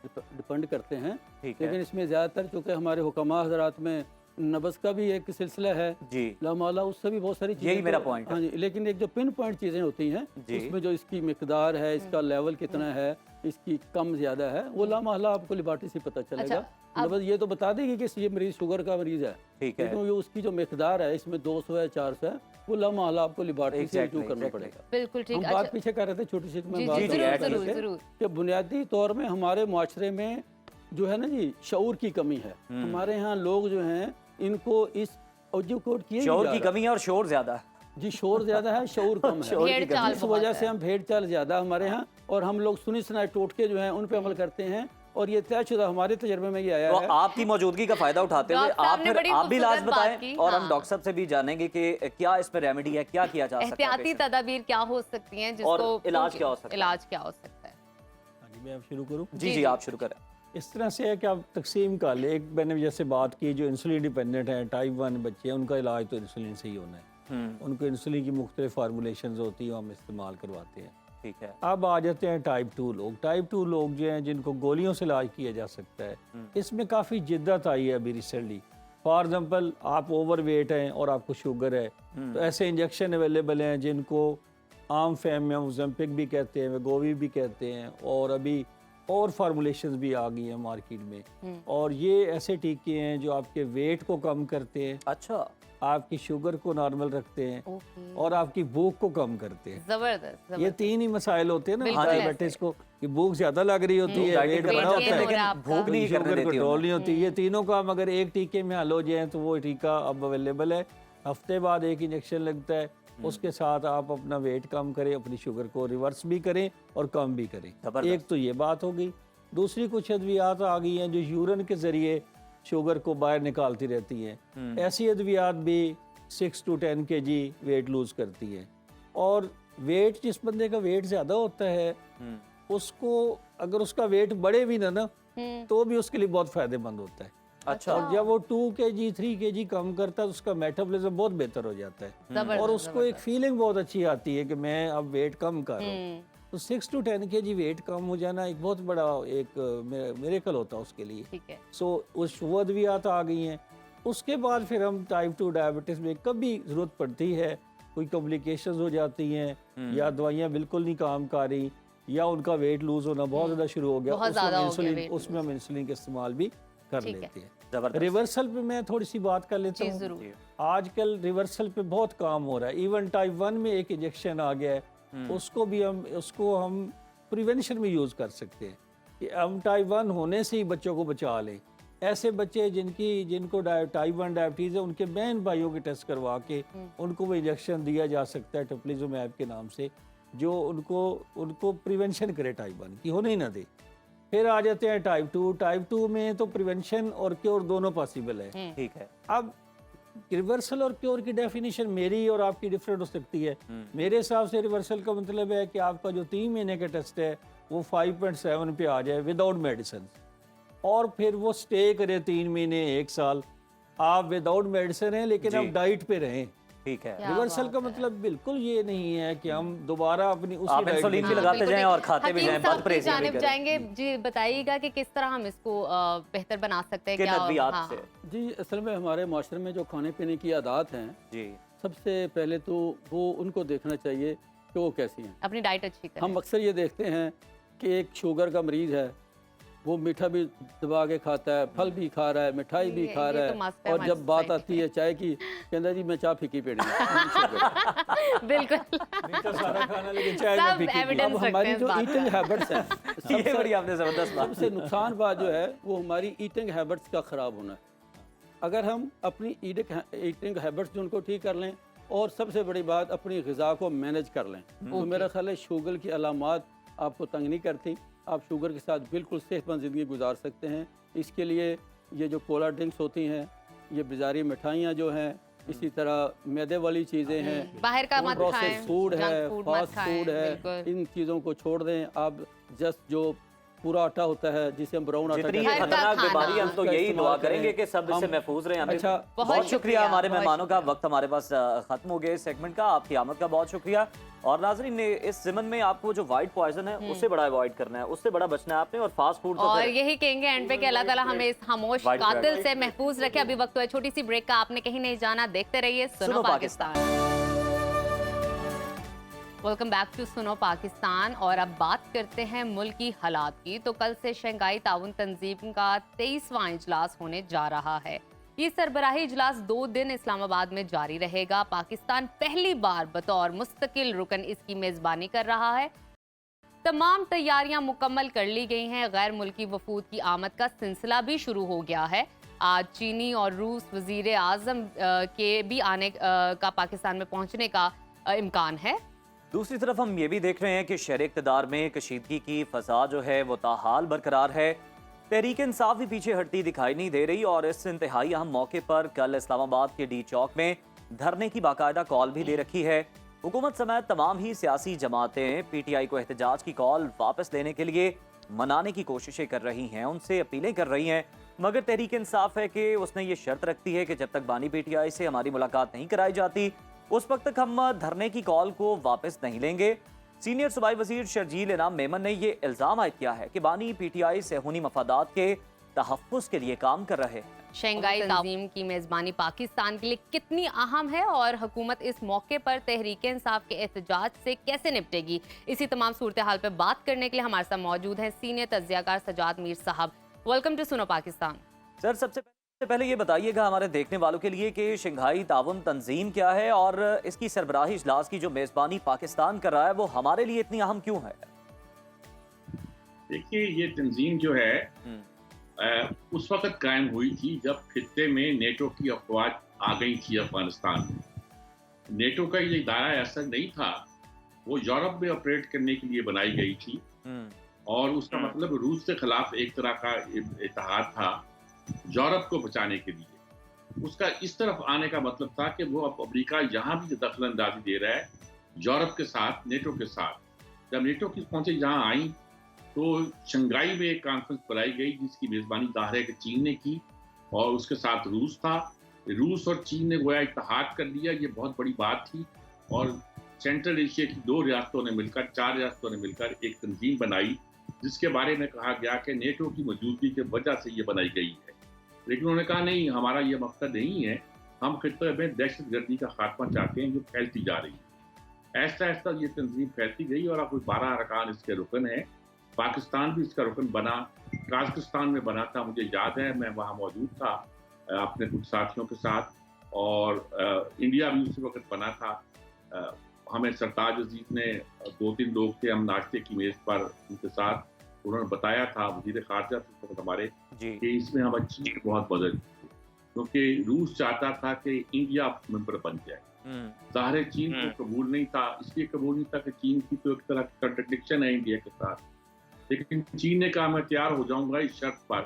डिपेंड करते हैं। ठीक है। लेकिन इसमें ज़्यादातर चूँकि हमारे हुक्मा हज़रात में नब्ज़ का भी एक सिलसिला है, जी। लामाला उससे भी बहुत सारी चीज़ें, यही मेरा तो- पॉइंट है। हाँ जी। लेकिन एक जो पिन पॉइंट चीज़ें होती हैं जी। उसमें जो इसकी मिकदार है, इसका लेवल कितना है, इसकी कम ज़्यादा है, वो लामाला आपको लेबॉरेटरी से पता चलेगा। नब्ज़ ये तो बता देगी कि ये मरीज़ शुगर का मरीज़ है, ठीक है। लेकिन ये उसकी जो मिकदार है, इसमें 200 है 400 है, वो लामाला आपको लेबॉरेटरी से Exactly, रिव्यू करना exactly. पड़ेगा। बिल्कुल ठीक। हम अच्छा, बात पीछे कर रहे थे, छोटी सी मैं जी बात जी कर जी, रहा जरूर था ऐड जरूर कीजिए। जरूर। कि बुनियादी तौर में हमारे माशरे में जो है ना जी, शऊर की कमी है। हमारे यहाँ लोग जो हैं इनको इस एजुकेट किए शोर नहीं की जा रहा। कमी है और शोर ज्यादा है। जी शोर ज्यादा है, शऊर कम है। शोर की भेड़ कमी। चाल इस बहुत वजह है। से हम भेड़ चाल ज्यादा हमारे यहाँ, और हम लोग सुनी सुनाए टोटके जो हैं उन पे अमल करते हैं, और ये तयशुदा हमारे तजर्बे में ये आया तो है। आपकी मौजूदगी का फायदा उठाते हुए डॉक्टर साहब आप ने फिर बड़ी आप भी इलाज खूबसूरत बात बताएं की, और हम हाँ। डॉक्टर साहब से भी जानेंगे कि क्या इसमें रेमेडी है, क्या किया जा सकता है एहतियाती patient? तदाबीर क्या हो सकती हैं जिसको और इलाज क्या हो सकता है? इलाज क्या हो सकता है? हाँ जी, मैं अब शुरू करूँ। जी जी आप शुरू करें। इस तरह से है कि आप तकसीम कर ले। एक मैंने जैसे बात की, जो इंसुलिन डिपेंडेंट है टाइप 1 बच्चे हैं, उनका इलाज तो इंसुलिन से ही होना है। उनको इंसुलिन की मुख्तलिफ फार्मूलेशन होती है, हम इस्तेमाल करवाते हैं। ठीक है। अब आ जाते हैं टाइप 2 लोग। टाइप 2 लोग जो हैं जिनको गोलियों से इलाज किया जा सकता है, इसमें काफ़ी जिद्दत आई है अभी रिसेंटली। फॉर एग्जांपल आप ओवर वेट हैं और आपको शुगर है, तो ऐसे इंजेक्शन अवेलेबल हैं जिनको आम फैम में ओज़ेम्पिक भी कहते हैं, वेगोवी भी कहते हैं, और अभी और फार्मूलेशंस भी आ गई हैं मार्केट में। और ये ऐसे टीके हैं जो आपके वेट को कम करते हैं, अच्छा, आपकी शुगर को नॉर्मल रखते हैं, ओके, और आपकी भूख को कम करते हैं। जबरदस्त ये जबरदस्त। 3 ही मसाइल होते हैं ना बिल्कुल डायबिटीज को, कि भूख ज्यादा लग रही होती है, डाइटिंग वेट करना बड़ा चाहते हैं होता है, लेकिन आपका भूख नहीं करने शुगर देती कंट्रोल उन्हें। नहीं होती। ये तीनों काम अगर एक टीके में हल हो जाए तो वो टीका अब अवेलेबल है। हफ्ते बाद एक इंजेक्शन लगता है, उसके साथ आप अपना वेट कम करें, अपनी शुगर को रिवर्स भी करें और कम भी करें। जबरदस्त। एक तो ये बात हो गई। दूसरी कुछ अद्वियात आ गई हैं जो यूरिन के जरिए शुगर को बाहर निकालती रहती हैं। ऐसी अद्वियात भी 6 to 10 kg वेट लूज करती हैं। और वेट, जिस बंदे का वेट ज़्यादा होता है उसको अगर उसका वेट बढ़े भी ना तो भी उसके लिए बहुत फ़ायदेमंद होता है। अच्छा, और जब वो 2 kg 3 kg कम करता है तो उसका मेटाबॉलिज्म बहुत बेहतर हो जाता है, जबरदस्त, और उसको एक फीलिंग बहुत अच्छी आती है कि मैं अब वेट कम कर रहा हूँ। तो 6 to 10 kg वेट कम हो जाना एक बहुत बड़ा एक मिरेकल होता है उसके लिए। ठीक है। सो उस वो अद्वियात आ गई हैं। उसके बाद फिर हम टाइप 2 डायबिटीज़ में कभी ज़रूरत पड़ती है, कोई कॉम्प्लिकेशंस हो जाती हैं या दवाइयाँ बिल्कुल नहीं काम कर रही या उनका वेट लूज होना बहुत ज़्यादा शुरू हो गया, बहुत ज़्यादा हो गया इंसुलिन, weight उसमें हम इंसुलिन का इस्तेमाल भी कर ठीक है। लेते हैं। जबरदस्त। रिवर्सल पे मैं थोड़ी सी बात कर लेता जी हूँ। जरूर। आजकल रिवर्सल पे बहुत काम हो रहा है। इवन टाइप 1 में एक इंजेक्शन आ गया है, उसको हम प्रिवेंशन में यूज़ कर सकते हैं कि हम टाइप 1 होने से ही बच्चों को बचा लें। ऐसे बच्चे जिनको टाइप 1 डायबिटीज़ है, उनके बहन भाइयों के टेस्ट करवा के उनको वो इंजेक्शन दिया जा सकता है टोप्लिजुमैब के नाम से, जो उनको प्रिवेंशन करे टाइप 1 की, होने ही ना दे। फिर आ जाते हैं टाइप 2। टाइप 2 में तो प्रिवेंशन और क्योर दोनों पॉसिबल है। ठीक है। अब रिवर्सल और क्योर की डेफिनेशन मेरी और आपकी डिफरेंट हो सकती है। मेरे हिसाब से रिवर्सल का मतलब है कि आपका जो 3 महीने का टेस्ट है वो 5.7 पे आ जाए विदाउट मेडिसिन, और फिर वो स्टे करे 3 महीने 1 साल, आप विदाउट मेडिसिन हैं लेकिन आप डाइट पे रहें। ठीक है। क्या रिवर्सल बात का है। मतलब बिल्कुल ये नहीं है कि हम दोबारा अपनी उसी आप डाइट इंसुलिन पे भी हाँ, लगाते बिल्कुल जाएं और खाते भी हकीम जाएं, साहब बद की परहेज़ी भी जानिब करें। जाएंगे जी, बताइएगा कि किस तरह हम इसको बेहतर बना सकते हैं, किन क्या अद्वियात हाँ, से? जी, असल में हमारे माशरे में जो खाने पीने की आदत हैं, जी, सबसे पहले तो वो उनको देखना चाहिए कि वो कैसी हैं। अपनी डाइट अच्छी करें। हम अक्सर ये देखते हैं कि एक शुगर का मरीज़ है, वो मीठा भी दबा के खाता है, फल भी खा रहा है, मिठाई भी खा ये रहा तो मस्त है है, और हमारी जब बात सोसाइटी आती है चाय की, कहता जी मैं चाय फीकी पीनी बिल्कुल मीठा सारा खाना लेकिन चाय में सब फीकी पी। एविडेंस अब रखते हमारी हैं इस जो बात ईटिंग का। हैबिट्स हैं, ये बड़ी आपने जबरदस्त बात। सबसे नुकसान बात जो है वो हमारी ईटिंग हैबिट्स का ख़राब होना है। अगर हम अपनी ईटिंग हैबिट्स जो उनको ठीक कर लें, और सबसे बड़ी बात अपनी ग़िज़ा को मैनेज कर लें, तो मेरा ख्याल है शुगर की अलामात आपको तंग नहीं करती। आप शुगर के साथ बिल्कुल सेहतमंद ज़िंदगी गुजार सकते हैं। इसके लिए ये जो कोला ड्रिंक्स होती हैं, ये बाज़ारी मिठाइयाँ जो हैं, इसी तरह मैदे वाली चीज़ें हैं, बाहर का मत प्रोसेस खाएं, फूड है, जंक फूड मत फास्ट खाएं, फूड है, बिल्कुल। इन चीज़ों को छोड़ दें। आप जस्ट जो पूरा आटा होता है जिसे हम ब्राउन आटा जितनी कहते ये हैं, घर का खतरनाक खाना। बीमारी है, हम तो उसका यही इस्तेमाल दुआ करें। करेंगे कि सब इससे हम- महफूज रहे। हमें अच्छा, बहुत शुक्रिया हमारे बहुत मेहमानों का। शुक्रिया। वक्त हमारे पास खत्म हो गया इस सेगमेंट का। आपकी आमद का बहुत शुक्रिया। और नाजरीन ने इस ज़िमन में आपको जो वाइट पॉइजन है उससे बड़ा अवॉइड करना है, उससे बड़ा बचना है आपने, और फास्ट फूड तो और फिर यही कहेंगे एंड पे कि अल्लाह ताला हमें इस खामोश White bread। कातिल से महफूज रखे। अभी वक्त है छोटी सी ब्रेक का, आपने कहीं नहीं जाना, देखते रहिए सुनो सुनो पाकिस्तान। वेलकम बैक टू सुनो पाकिस्तान। और अब बात करते हैं मुल्क की हालात की। तो कल से शंघाई ताउन तंजीम का 23वां इजलास होने जा रहा है। ये सरबराही इजलास 2 दिन इस्लामाबाद में जारी रहेगा। पाकिस्तान पहली बार बतौर मुस्तकिल रुकन इसकी मेजबानी कर रहा है। तमाम तैयारियां मुकम्मल कर ली गई हैं। गैर मुल्की वफूद की आमद का सिलसिला भी शुरू हो गया है। आज चीनी और रूस वजीर आजम के भी आने का पाकिस्तान में पहुंचने का इम्कान है। दूसरी तरफ हम ये भी देख रहे हैं कि शहर इक़्तिदार में कशीदगी की फ़ज़ा जो है वो ताहाल बरकरार है। तहरीक इंसाफ भी पीछे हटती दिखाई नहीं दे रही, और इस इंतहाई अहम मौके पर कल इस्लामाबाद के डी चौक में धरने की बाकायदा कॉल भी दे रखी है। हुकूमत समेत तमाम ही सियासी जमातें PTI को एहतजाज की कॉल वापस लेने के लिए मनाने की कोशिशें कर रही हैं, उनसे अपीलें कर रही हैं, मगर तहरीक इंसाफ है कि उसने ये शर्त रखती है कि जब तक बानी PTI से हमारी मुलाकात नहीं कराई जाती उस वक्त तक हम धरने की कॉल को वापस नहीं लेंगे। सीनियर सूबाई वजीर शर्जील इनाम मेमन ने ये इल्जाम आयद किया है कि बानी पीटीआई सेहूनी मफादात के तहफ़्फ़ुज़ के लिए काम कर रहे हैं। शंघाई तंजीम की मेज़बानी पाकिस्तान के लिए कितनी अहम है और हुकूमत इस मौके पर तहरीक इंसाफ के एहतजाज से कैसे निपटेगी, इसी तमाम सूरत हाल पर बात करने के लिए हमारे साथ मौजूद हैं सीनियर तज्ज़ियाकार सजाद मीर साहब। वेलकम टू सुनो पाकिस्तान। सर, सबसे पहले ये बताइएगा हमारे देखने वालों के लिए कि शंघाई ताउन तंजीम क्या है और इसकी सरबराही इजलास की जो मेज़बानी पाकिस्तान कर रहा है वो हमारे लिए इतनी अहम क्यों है? देखिए, ये तंजीम जो है उस वक्त कायम हुई थी जब खित्ते में नेटो की अफवाज आ गई थी अफगानिस्तान में। नेटो का ये दायरा ऐसा नहीं था, वो यूरोप में ऑपरेट करने के लिए बनाई गई थी और उसका मतलब रूस के खिलाफ एक तरह का इत्तेहाद था यूरोप को बचाने के लिए। उसका इस तरफ आने का मतलब था कि वो अब अमेरिका यहाँ भी दखल अंदाजी दे रहा है यूरोप के साथ, नेटो के साथ। जब नेटो की पहुंचे यहाँ आई तो शंघाई में एक कॉन्फ्रेंस बुलाई गई जिसकी मेज़बानी ज़ाहिर है चीन ने की और उसके साथ रूस था। रूस और चीन ने गोया इत्तेहाद कर लिया, ये बहुत बड़ी बात थी। और सेंट्रल एशिया की 2 रियासतों ने मिलकर, 4 रियासतों ने मिलकर एक तंजीम बनाई जिसके बारे में कहा गया कि नेटो की मौजूदगी की वजह से ये बनाई गई है। लेकिन उन्होंने कहा नहीं, हमारा ये मकसद नहीं है, हम खित्ते में दहशतगर्दी का खात्मा चाहते हैं जो फैलती जा रही है। ऐसा ऐसा ये तंजीम फैलती गई और अब 12 अरकान इसके रुकन है। पाकिस्तान भी इसका रुकन बना, काज़ाकिस्तान में बना था, मुझे याद है, मैं वहाँ मौजूद था अपने कुछ साथियों के साथ। और इंडिया भी उसी वक्त बना था। हमें सरताज अजीज ने 2-3 लोग थे, हम नाश्ते की मेज़ पर उनके साथ, उन्होंने बताया था वज़ीर ख़ारजा थे हमारे कि इसमें हम चीन बहुत बदल, क्योंकि रूस चाहता था कि इंडिया मेंबर बन जाए। ज़ाहिर चीन को कबूल नहीं था, इसलिए कबूल नहीं था कि चीन की तो एक तरह की कंट्रडिक्शन है इंडिया के साथ। लेकिन चीन ने कहा मैं तैयार हो जाऊंगा इस शर्त पर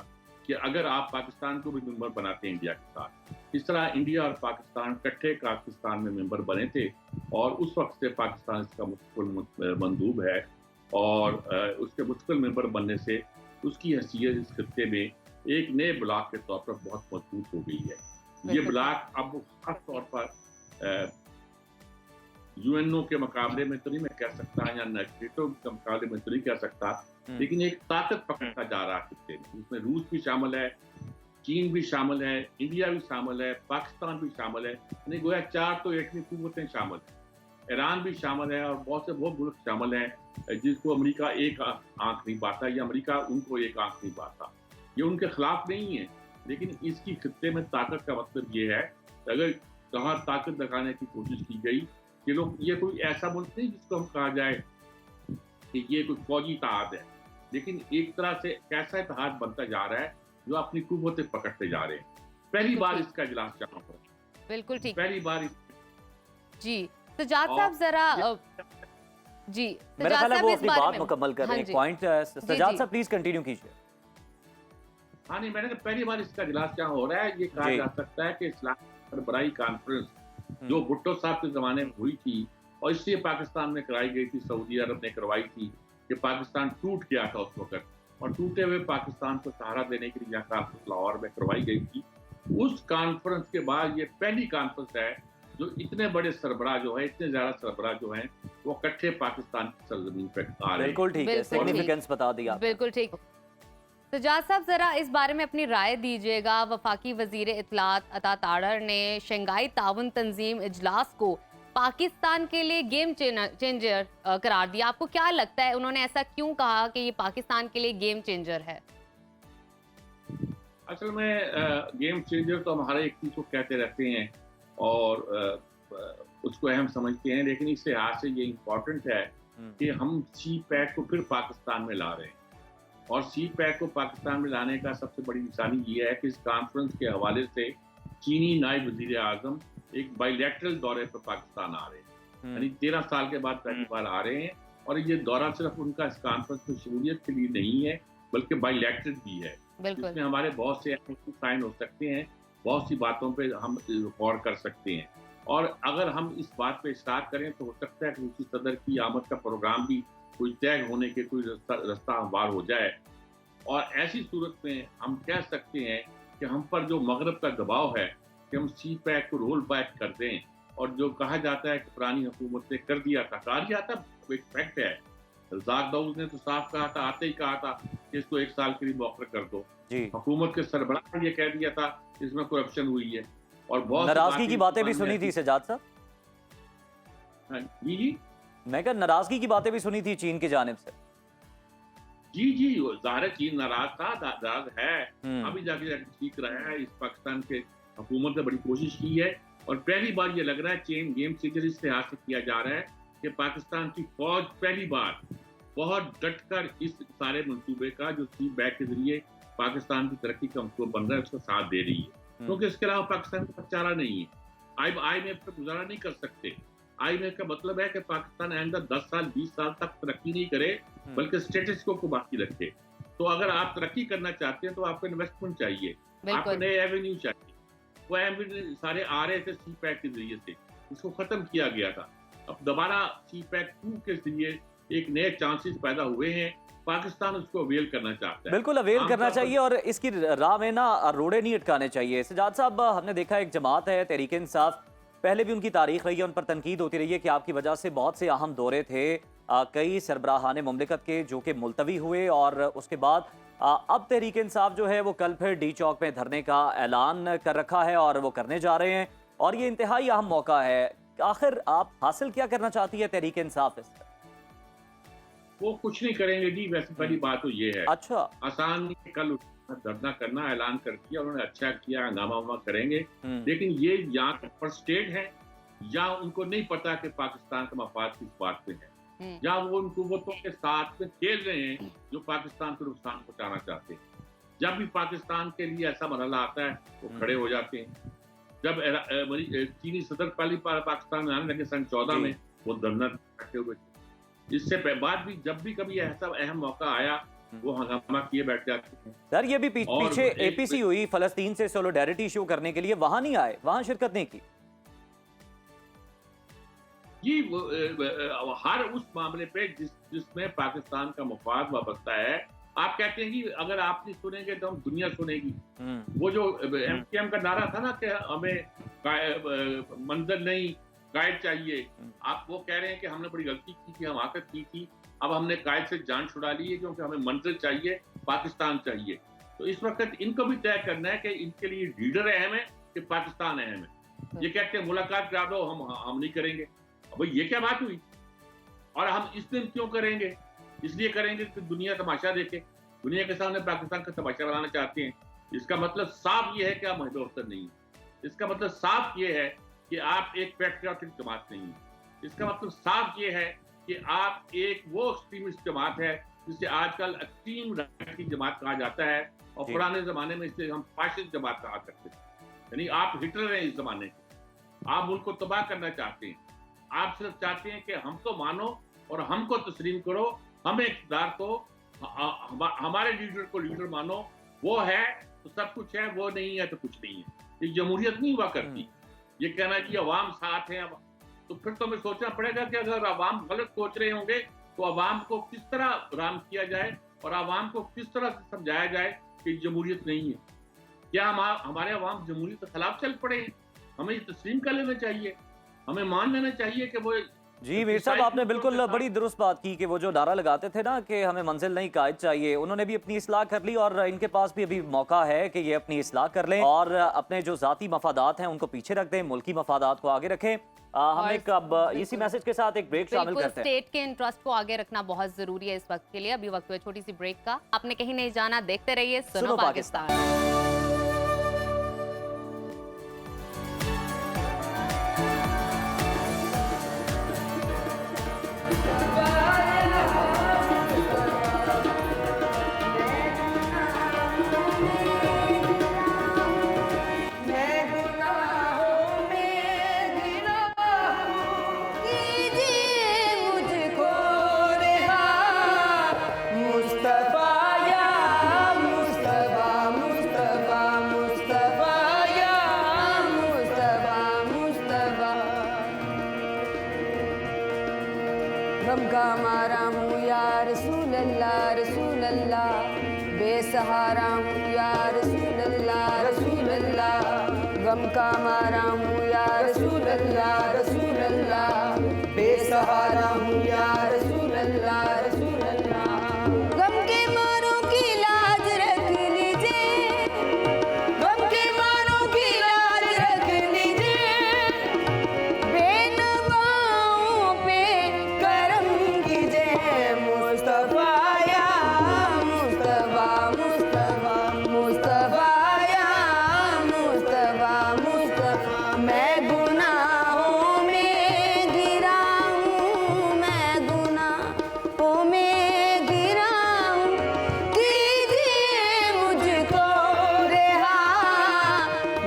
कि अगर आप पाकिस्तान को भी मेंबर बनाते हैं इंडिया के साथ। इस तरह इंडिया और पाकिस्तान इकट्ठे पाकिस्तान में मेंबर बने थे और उस वक्त से पाकिस्तान इसका मुस्तकिल मंदूब है और उसके मुस्तकिल मेंबर बनने से उसकी हैसियत इस खित्ते में एक नए ब्लॉक के तौर पर बहुत मजबूत हो गई है। ये ब्लॉक अब खास तौर पर यूएनओ के मुकाबले में तो नहीं मैं कह सकता, या नेटो के मुकाबले में तो नहीं कह सकता, लेकिन एक ताकत पकड़ता जा रहा है खित्ते में। इसमें रूस भी शामिल है, चीन भी शामिल है, इंडिया भी शामिल है, पाकिस्तान भी शामिल है, यानी गोया 4 तो एटमी कुव्वतें शामिल हैं। ईरान भी शामिल है और बहुत से वो मुल्क शामिल हैं जिसको अमेरिका एक आंख नहीं पाता या अमेरिका उनको एक आंख नहीं पाता। ये उनके खिलाफ नहीं है, लेकिन इसकी खित्ते में ताकत का मतलब ये है अगर कहाँ ताकत दिखाने की कोशिश की गई कि लोग, ये कोई ऐसा मुल्क नहीं जिसको हम कहा जाए कि ये कोई फौजी इत्तेहाद है, लेकिन एक तरह से कैसा इत्तेहाद बनता जा रहा है जो अपनी कुव्वतें पकड़ते जा रहे हैं। पहली बार इसका इजलास जहाँ हो, बिल्कुल ठीक, पहली बार जी। सजाद साहब जरा जी, मेरा ख्याल है वो अपनी बात मुकम्मल कर रहे हैं। पॉइंट सजाद साहब प्लीज कंटिन्यू कीजिए। हाँ नहीं, मैंने कहा पहली बार इसका इजलास जहाँ हो रहा है, ये कहा जा सकता है कि इस्लामी सरबराही कॉन्फ्रेंस जो भुट्टो साहब के जमाने में हुई थी और इसलिए पाकिस्तान में कराई गई थी, सऊदी अरब ने करवाई थी कि पाकिस्तान टूट गया था उस वक्त, और टूटे हुए पाकिस्तान को सहारा देने के लिए यहाँ कॉन्फ्रेंस लाहौर में करवाई गई थी। उस कॉन्फ्रेंस के बाद ये पहली कॉन्फ्रेंस है जो इतने बड़े सरबराह जो है, इतने ज्यादा सरबराह जो हैं वो इकट्ठे पाकिस्तान की सरजमीन पे आ रहे हैं। बिल्कुल ठीक है, सिग्निफिकेंस बता दिया। बिल्कुल ठीक। सजाद साहब जरा इस बारे में अपनी राय दीजिएगा। वफाकी वजीर इत्तलात अता ताड़र ने शंघाई ताउन तंजीम इजलास को पाकिस्तान के लिए गेम चेंजर करार दिया। आपको क्या लगता है उन्होंने ऐसा क्यों कहा कि ये पाकिस्तान के लिए गेम चेंजर है? असल में गेम चेंजर तो हमारे एक चीज को कहते रहते हैं और उसको अहम समझते हैं, लेकिन इस लिहाज से ये इम्पोर्टेंट है कि हम सी पैक को फिर पाकिस्तान में ला रहे हैं। और सी पैक को पाकिस्तान में लाने का सबसे बड़ी निशानी ये है कि इस कॉन्फ्रेंस के हवाले से चीनी नायब वजीर आजम एक बायलैटरल दौरे पर पाकिस्तान आ रहे हैं, यानी 13 साल के बाद पहली बार आ रहे हैं। और ये दौरा सिर्फ उनका इस कॉन्फ्रेंस में शमूलियत के लिए नहीं है बल्कि बायलैटरल भी है, जिसमें हमारे बहुत से साइन हो सकते हैं, बहुत सी बातों पे हम गौर कर सकते हैं। और अगर हम इस बात पे इशराक करें तो हो सकता है कि रूसी सदर की आमद का प्रोग्राम भी कोई तय होने के कोई रास्ता हमवार हो जाए। और ऐसी सूरत में हम कह सकते हैं कि हम पर जो मगरब का दबाव है कि हम सी पैक को रोल बैक कर दें और जो कहा जाता है कि पुरानी हुकूमत ने कर दिया था, एक फैक्ट है। रज़ाक दाऊद ने तो साफ कहा था, आते ही कहा था कि इसको 1 साल के लिए मौखर कर दो। जी। हुकूमत के सरबराह ने ये कह दिया था इसमें करप्शन हुई है, और बहुत नाराजगी की बातें भी सुनी थी सजाद साहब। जी जी मैं कहा नाराजगी की बातें भी सुनी थी चीन की जानिब से। जी जी, ज़ाहिर चीन नाराज था, नाराज है, अभी जाके ठीक रहा है। इस पाकिस्तान के हुकूमत ने बड़ी कोशिश की है, और पहली बार ये लग रहा है चेन गेम चेंजर इस लिहाज से किया जा रहा है कि पाकिस्तान की फौज पहली बार बहुत डटकर इस सारे मंसूबे का जो सी बैक के जरिए पाकिस्तान की तरक्की का मंसूबा बन रहा है उसका साथ दे रही है, क्योंकि इसके अलावा पाकिस्तान का चारा नहीं है। IMF पर गुजारा नहीं कर सकते। IMF का मतलब है कि पाकिस्तान आइंदा 10 साल 20 साल तक तरक्की नहीं करे, बल्कि स्टेटस को बाकी रखे। तो अगर आप तरक्की करना चाहते हैं तो आपको इन्वेस्टमेंट चाहिए, आपको नए एवेन्यू चाहिए। वो एवेन्यू सारे आ रहे थे सी पैक के जरिए से, इसको खत्म किया गया था। अब दोबारा सी पैक 2 के जरिए एक नए चांसेस पैदा हुए हैं, पाकिस्तान उसको अवेल करना चाहता है। बिल्कुल अवेल करना चाहिए, और इसकी राह में ना रोड़े नहीं अटकाने चाहिए। सजाद साहब, हमने देखा एक जमात है तहरीक इंसाफ, पहले भी उनकी तारीख रही है, उन पर तनकीद होती रही है कि आपकी वजह से बहुत से अहम दौरे थे कई सरबराहान मुमलिकत के जो कि मुलतवी हुए, और उसके बाद अब तहरीक इंसाफ जो है वो कल फिर डी चौक में धरने का ऐलान कर रखा है और वो करने जा रहे हैं, और ये इंतहाई अहम मौका है। आखिर आप हासिल क्या करना चाहती है तहरीक इंसाफ इस? वो कुछ नहीं करेंगे जी, वैसे पहली बात तो ये है। अच्छा, आसान नहीं, कल धरना करना ऐलान कर दिया उन्होंने, अच्छा किया, हंगामा करेंगे, लेकिन ये या फर्स्ट स्टेट है या उनको नहीं पता कि पाकिस्तान का मफाद किस बात पे है, या वो उन कुव्वतों के साथ में खेल रहे हैं जो पाकिस्तान को नुकसान पहुंचाना चाहते हैं। जब भी पाकिस्तान के लिए ऐसा मरहला आता है वो खड़े हो जाते हैं। जब चीनी सदर पहली बार पाकिस्तान में आने लगे सन 14 में, वो धरना रखे हुए थे। इससे बाद भी जब भी कभी ऐसा अहम मौका आया वो हंगामा किए बैठ जाते हैं। सर ये भी पीछे APC हुई फलस्तीन से सोलिडेरिटी शो करने के लिए, वहां नहीं आए, वहां शिरकत नहीं की जी। हर उस मामले पे जिसमें पाकिस्तान का मफाद वाबस्ता है, आप कहते हैं कि अगर आप नहीं सुनेंगे तो हम दुनिया सुनेगी। वो जो MKM का नारा था ना कि हमें मंजर नहीं कायद चाहिए, आप वो कह रहे हैं कि हमने बड़ी गलती की थी, हम आकर की थी, अब हमने कायद से जान छुड़ा ली है क्योंकि हमें मंजिल चाहिए, पाकिस्तान चाहिए। तो इस वक्त इनको भी तय करना है कि इनके लिए लीडर अहम है कि पाकिस्तान अहम है। ये कहते हैं मुलाकात करा दो, हम नहीं करेंगे। अब ये क्या बात हुई? और हम इस दिन क्यों करेंगे? इसलिए करेंगे कि दुनिया तमाशा देखे, दुनिया के सामने पाकिस्तान का तमाशा बनाना चाहते हैं। इसका मतलब साफ ये है कि आप महदूद नहीं है। इसका मतलब साफ ये है कि आप एक पैट्रियोटिक जमात नहीं है। इसका मतलब साफ ये है कि आप एक वो एक्सट्रीमिस्ट जमात है जिसे आजकल एक्सट्रीम राइट की जमात कहा जाता है, और पुराने जमाने में इसे हम फाशिस्ट जमात कहा करते थे। यानी आप हिटलर हैं इस जमाने के, आप मुल्क को तबाह करना चाहते हैं। आप सिर्फ चाहते हैं कि हमको मानो और हमको तस्लीम करो, हमें इक़्तिदार को, हमारे लीडर को लीडर मानो, वो है तो सब कुछ है, वो नहीं है तो कुछ नहीं है। ये जमहूरियत नहीं हुआ करती। ये कहना कि अवाम साथ है, तो फिर तो हमें सोचना पड़ेगा कि अगर अवाम गलत सोच रहे होंगे तो अवाम को किस तरह राम किया जाए और अवाम को किस तरह से समझाया जाए कि जमहूरियत नहीं है। क्या हमारे अवाम जमहूरियत के खिलाफ चल पड़े हैं? हमें तस्लीम कर लेना चाहिए, हमें मान लेना चाहिए कि वो। जी मीर साहब, आपने बिल्कुल बड़ी दुरुस्त बात की कि वो जो नारा लगाते थे ना कि हमें मंजिल नहीं कायद चाहिए, उन्होंने भी अपनी इस्लाह कर ली, और इनके पास भी अभी मौका है कि ये अपनी इस्लाह कर लें और अपने जो ज़ाती मफादात हैं उनको पीछे रख दें, मुल्की मफादात को आगे रखें। हम एक अब इसी मैसेज के साथ एक ब्रेक शामिल करते हैं। स्टेट के इंटरेस्ट को आगे रखना बहुत जरूरी है इस वक्त के लिए। अभी वक्त हुआ छोटी सी ब्रेक का, आपने कहीं नहीं जाना, देखते रहिए सुनो पाकिस्तान। बेसहारा हूँ या रसूल अल्लाह, रसूल अल्लाह। गम का मारा हूँ या रसूल अल्लाह रसूल अल्लाह, बेसहारा हूँ या रसूल अल्लाह रसूल अल्लाह। गम के मारों की लाज रख लीजिए, गम के मारों की लाज रख लीजिए, बेनवाओं पे करम कीजिए। मुस्तफा या मुस्तफा मुस्तफा मुस्तफा या मुस्तफा मुस्तफा, मैं गुनाहों में गिरा हूँ, मैं गुनाहों में गिरा हूँ, कीजिए मुझको रिहा।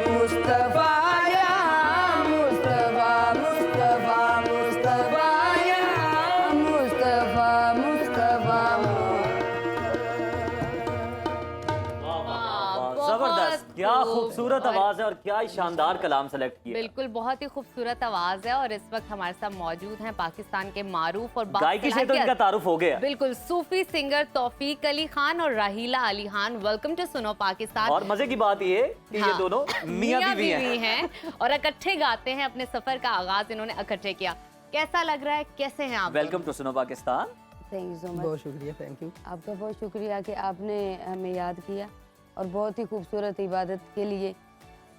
मुस्तफा या मुस्तफा मुस्तफा मुस्तफा या मुस्तफा मुस्तफा। जबरदस्त, क्या खूब। खूबसूरत और आवाज है और क्या ही शानदार कलाम सेलेक्ट किया। बिल्कुल बहुत ही खूबसूरत आवाज है और इस वक्त हमारे साथ मौजूद हैं पाकिस्तान के मारूफ और गायकी से तो इनका तारुफ हो गया। बिल्कुल सूफी सिंगर तौफीक अली खान और राहीला अली खान। वेलकम टू सुनो पाकिस्तान। और मजे की बात ये कि ये दोनों मियां बीवी हैं और इकट्ठे गाते हैं। अपने सफर का आगाज इन्होंने इकट्ठे किया। कैसा लग रहा है, कैसे हैं आप? वेलकम टू सुनो Pakistan. Thank you so much. बहुत शुक्रिया, थैंक यू। आपका बहुत शुक्रिया कि आपने हमें याद किया और बहुत ही खूबसूरत इबादत के लिए,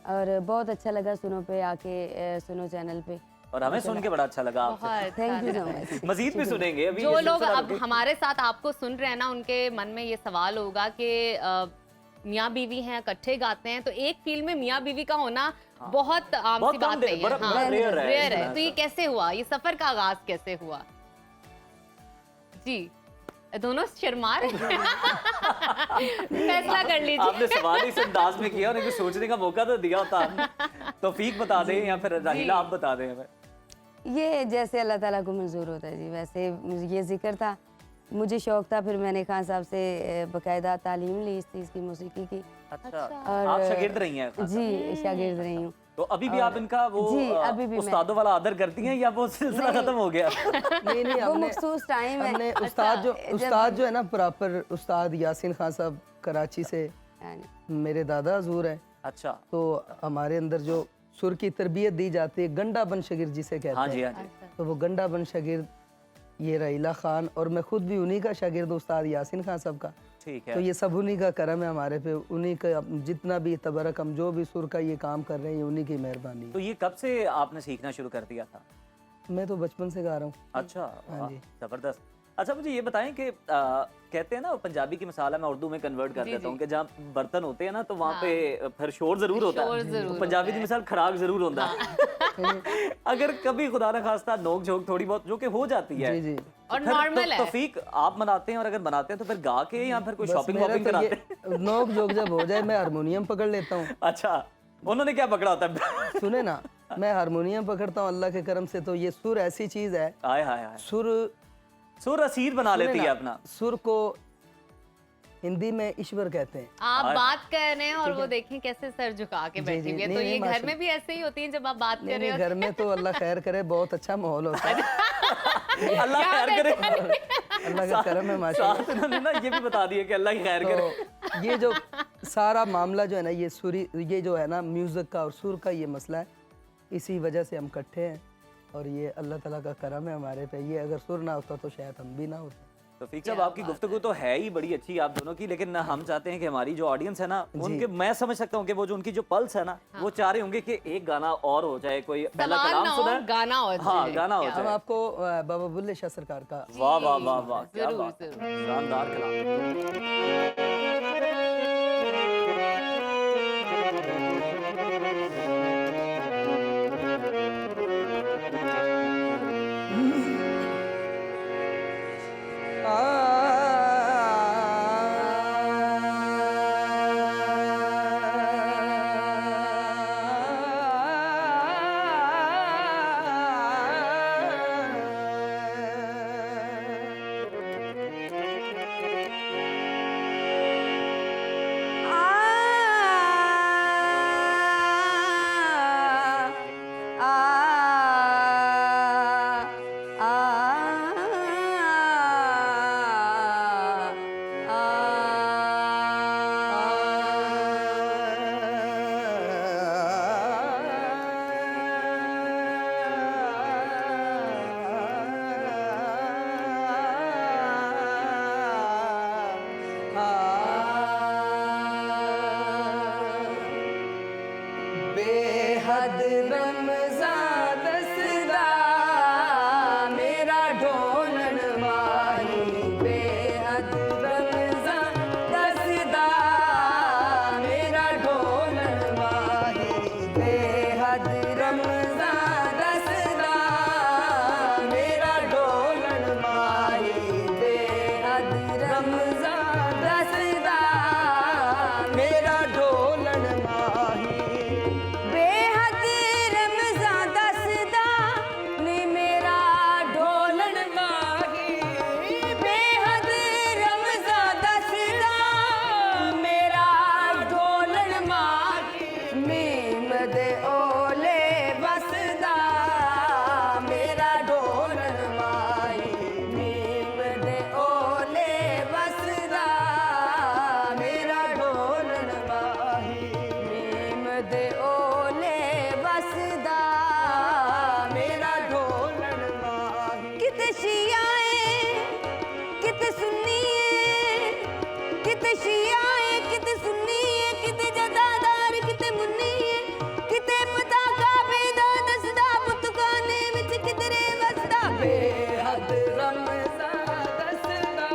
और बहुत अच्छा लगा सुनो पे आके, सुनो चैनल पे। और हमें सुन के बड़ा अच्छा लगा आपसे। बहुत थैंक यू सो मच। मजीद भी सुनेंगे अभी। जो ये लोग सिलसिला अब रुके। हमारे साथ आपको सुन रहे हैं ना, उनके मन में ये सवाल होगा कि मियाँ बीवी हैं, इकट्ठे गाते हैं, तो एक फील्ड में मियाँ बीवी का होना बहुत आम बहुत सी कम बात नहीं है। बड़ा रेयर है। रेयर है। तो ये कैसे हुआ, ये सफर का आगाज कैसे हुआ? जी दोनों शर्मा रहे हैं। फैसला कर लीजिए। आपने सवाल इस अंदाज में किया और इनको सोचने का मौका तो दिया होता। तौफीक बता दें या फिर राहीला आप बता दें हमें। ये जैसे अल्लाह ताला को मंजूर होता है जी, वैसे ये जिक्र था, मुझे शौक था, फिर मैंने खान साहब से बाकायदा तालीम ली इस चीज़ की, मौसीकी की। अच्छा, और आप शागिर्द रही हैं खान साहब? जी शागिर्द रही हूँ। तो अभी भी आप इनका वो जी, अभी भी मैं- उस्तादों वाला आदर करती हैं या वो सिलसिला खत्म हो गया? नहीं नहीं, वो हमने मखसूस टाइम है। हमने अच्छा, उस्ताद जो है ना, प्रॉपर उस्ताद यासीन खान साहब कराची से मेरे दादा हजूर हैं। अच्छा, तो हमारे अंदर जो सुर की तरबियत दी जाती है, गंडा बन शागिर्द जिसे कहते हाँ जी हैं, हाँ जी। तो वो गंडा बन शागिर्द ये राहीला खान, और मैं खुद भी उन्हीं का शागिर्द उस्ताद यासीन खान साहब का। ठीक तो है। ये सब उन्हीं का करम है हमारे पे, उन्हीं का जितना भी तबरक, हम जो भी सुर का ये काम कर रहे हैं, ये उन्हीं की मेहरबानी है। तो ये कब से आपने सीखना शुरू कर दिया था? मैं तो बचपन से गा रहा हूँ। अच्छा, हाँ वाह, जी। जबरदस्त। अच्छा मुझे ये बताएं कि कहते हैं ना, पंजाबी की मिसाल है, मैं उर्दू में कन्वर्ट कर जी, देता जी। हूँ कि जहाँ बर्तन होते हैं ना, तो वहाँ हाँ। पे फिर शोर जरूर होता शोर है। जरूर तो पंजाबी होता की है। मिसाल खराग जरूर होता है। अगर कभी खुदा न खास्ता नोक झोंक थोड़ी बहुत जो कि हो जाती है, जी जी। और फिर नॉर्मल है। तौफीक आप मनाते हैं, और अगर बनाते हैं तो फिर गा के या फिर कोई बस शॉपिंग मेरा वॉपिंग तो कराते हैं? ये नोक जोक जब हो जाए, मैं हारमोनियम पकड़ लेता हूँ। अच्छा, उन्होंने क्या पकड़ा होता है? सुने ना, मैं हारमोनियम पकड़ता हूँ अल्लाह के करम से। तो ये सुर ऐसी चीज है, हाय हाय हाय, सुर सुर असीर बना सुने लेती है ना, अपना। सुर को हिंदी में ईश्वर कहते हैं। आप हाय। बात कर रहे हैं और वो देखें कैसे सर झुका के जी, बैठी जी, हुई है। नहीं, तो नहीं, ये घर माशाल्लाह। में भी ऐसे ही होती है जब आप बात कर नहीं रहे नहीं, हो? घर में तो अल्लाह खैर करे, बहुत अच्छा माहौल होता है। अल्लाह खैर करे। अल्लाह का करम है माशाल्लाह। साथ उन्होंने ना ये भी बता दिया कि अल्लाह की खैर करे। तो ये जो सारा मामला जो है ना, ये सुरी, ये जो है ना म्यूजिक का और सुर का ये मसला है, इसी वजह से हम इकट्ठे हैं, और ये अल्लाह ताला का करम है हमारे पे। ये अगर सुर ना होता तो शायद हम भी ना होते। तो फीक साहब, आपकी गुफ्तगू तो है ही बड़ी अच्छी आप दोनों की, लेकिन हम चाहते हैं कि हमारी जो ऑडियंस है ना, उनके, मैं समझ सकता हूँ कि वो जो उनकी जो पल्स है ना, वो चाह रहे होंगे कि एक गाना और हो जाए, कोई पहला सवाल कलाम ना हो, सुना है। गाना हो हाँ, जाए। गाना हो क्या हम जाए। आपको बाबा बुल्ले शाह सरकार का वाह वाह वाह वाह, क्या जरूर, बात है, जरूर। शानदार कलाम। रमज़ान दसदा मेरा ढोलन माही बेहद रमज़ान दसदा मेरा ढोलन माही बेहद रमज़ान दसदा मेरा ढोलन माही बेहद रमज़ान दसदा मेरा ढोलन माही बेहद रमज़ान दसदा नी मेरा ढोलन माही बेहद रमज़ान दसदा मेरा ढोलन माही मीम दे ओले बसदा मेरा ढोलन माही मीम दे ओले बसदा मेरा ढोलन माही मीम दे ओले बसदा मेरा ढोलन माही किते शियाए किते सुन्नीए किते शियाए किते सुन्नीए किते जदादार किते मुन्नीए किते पताका बेदा दसदा पुतकाने विच किधरे वसदा बेहद रमज़ान दसदा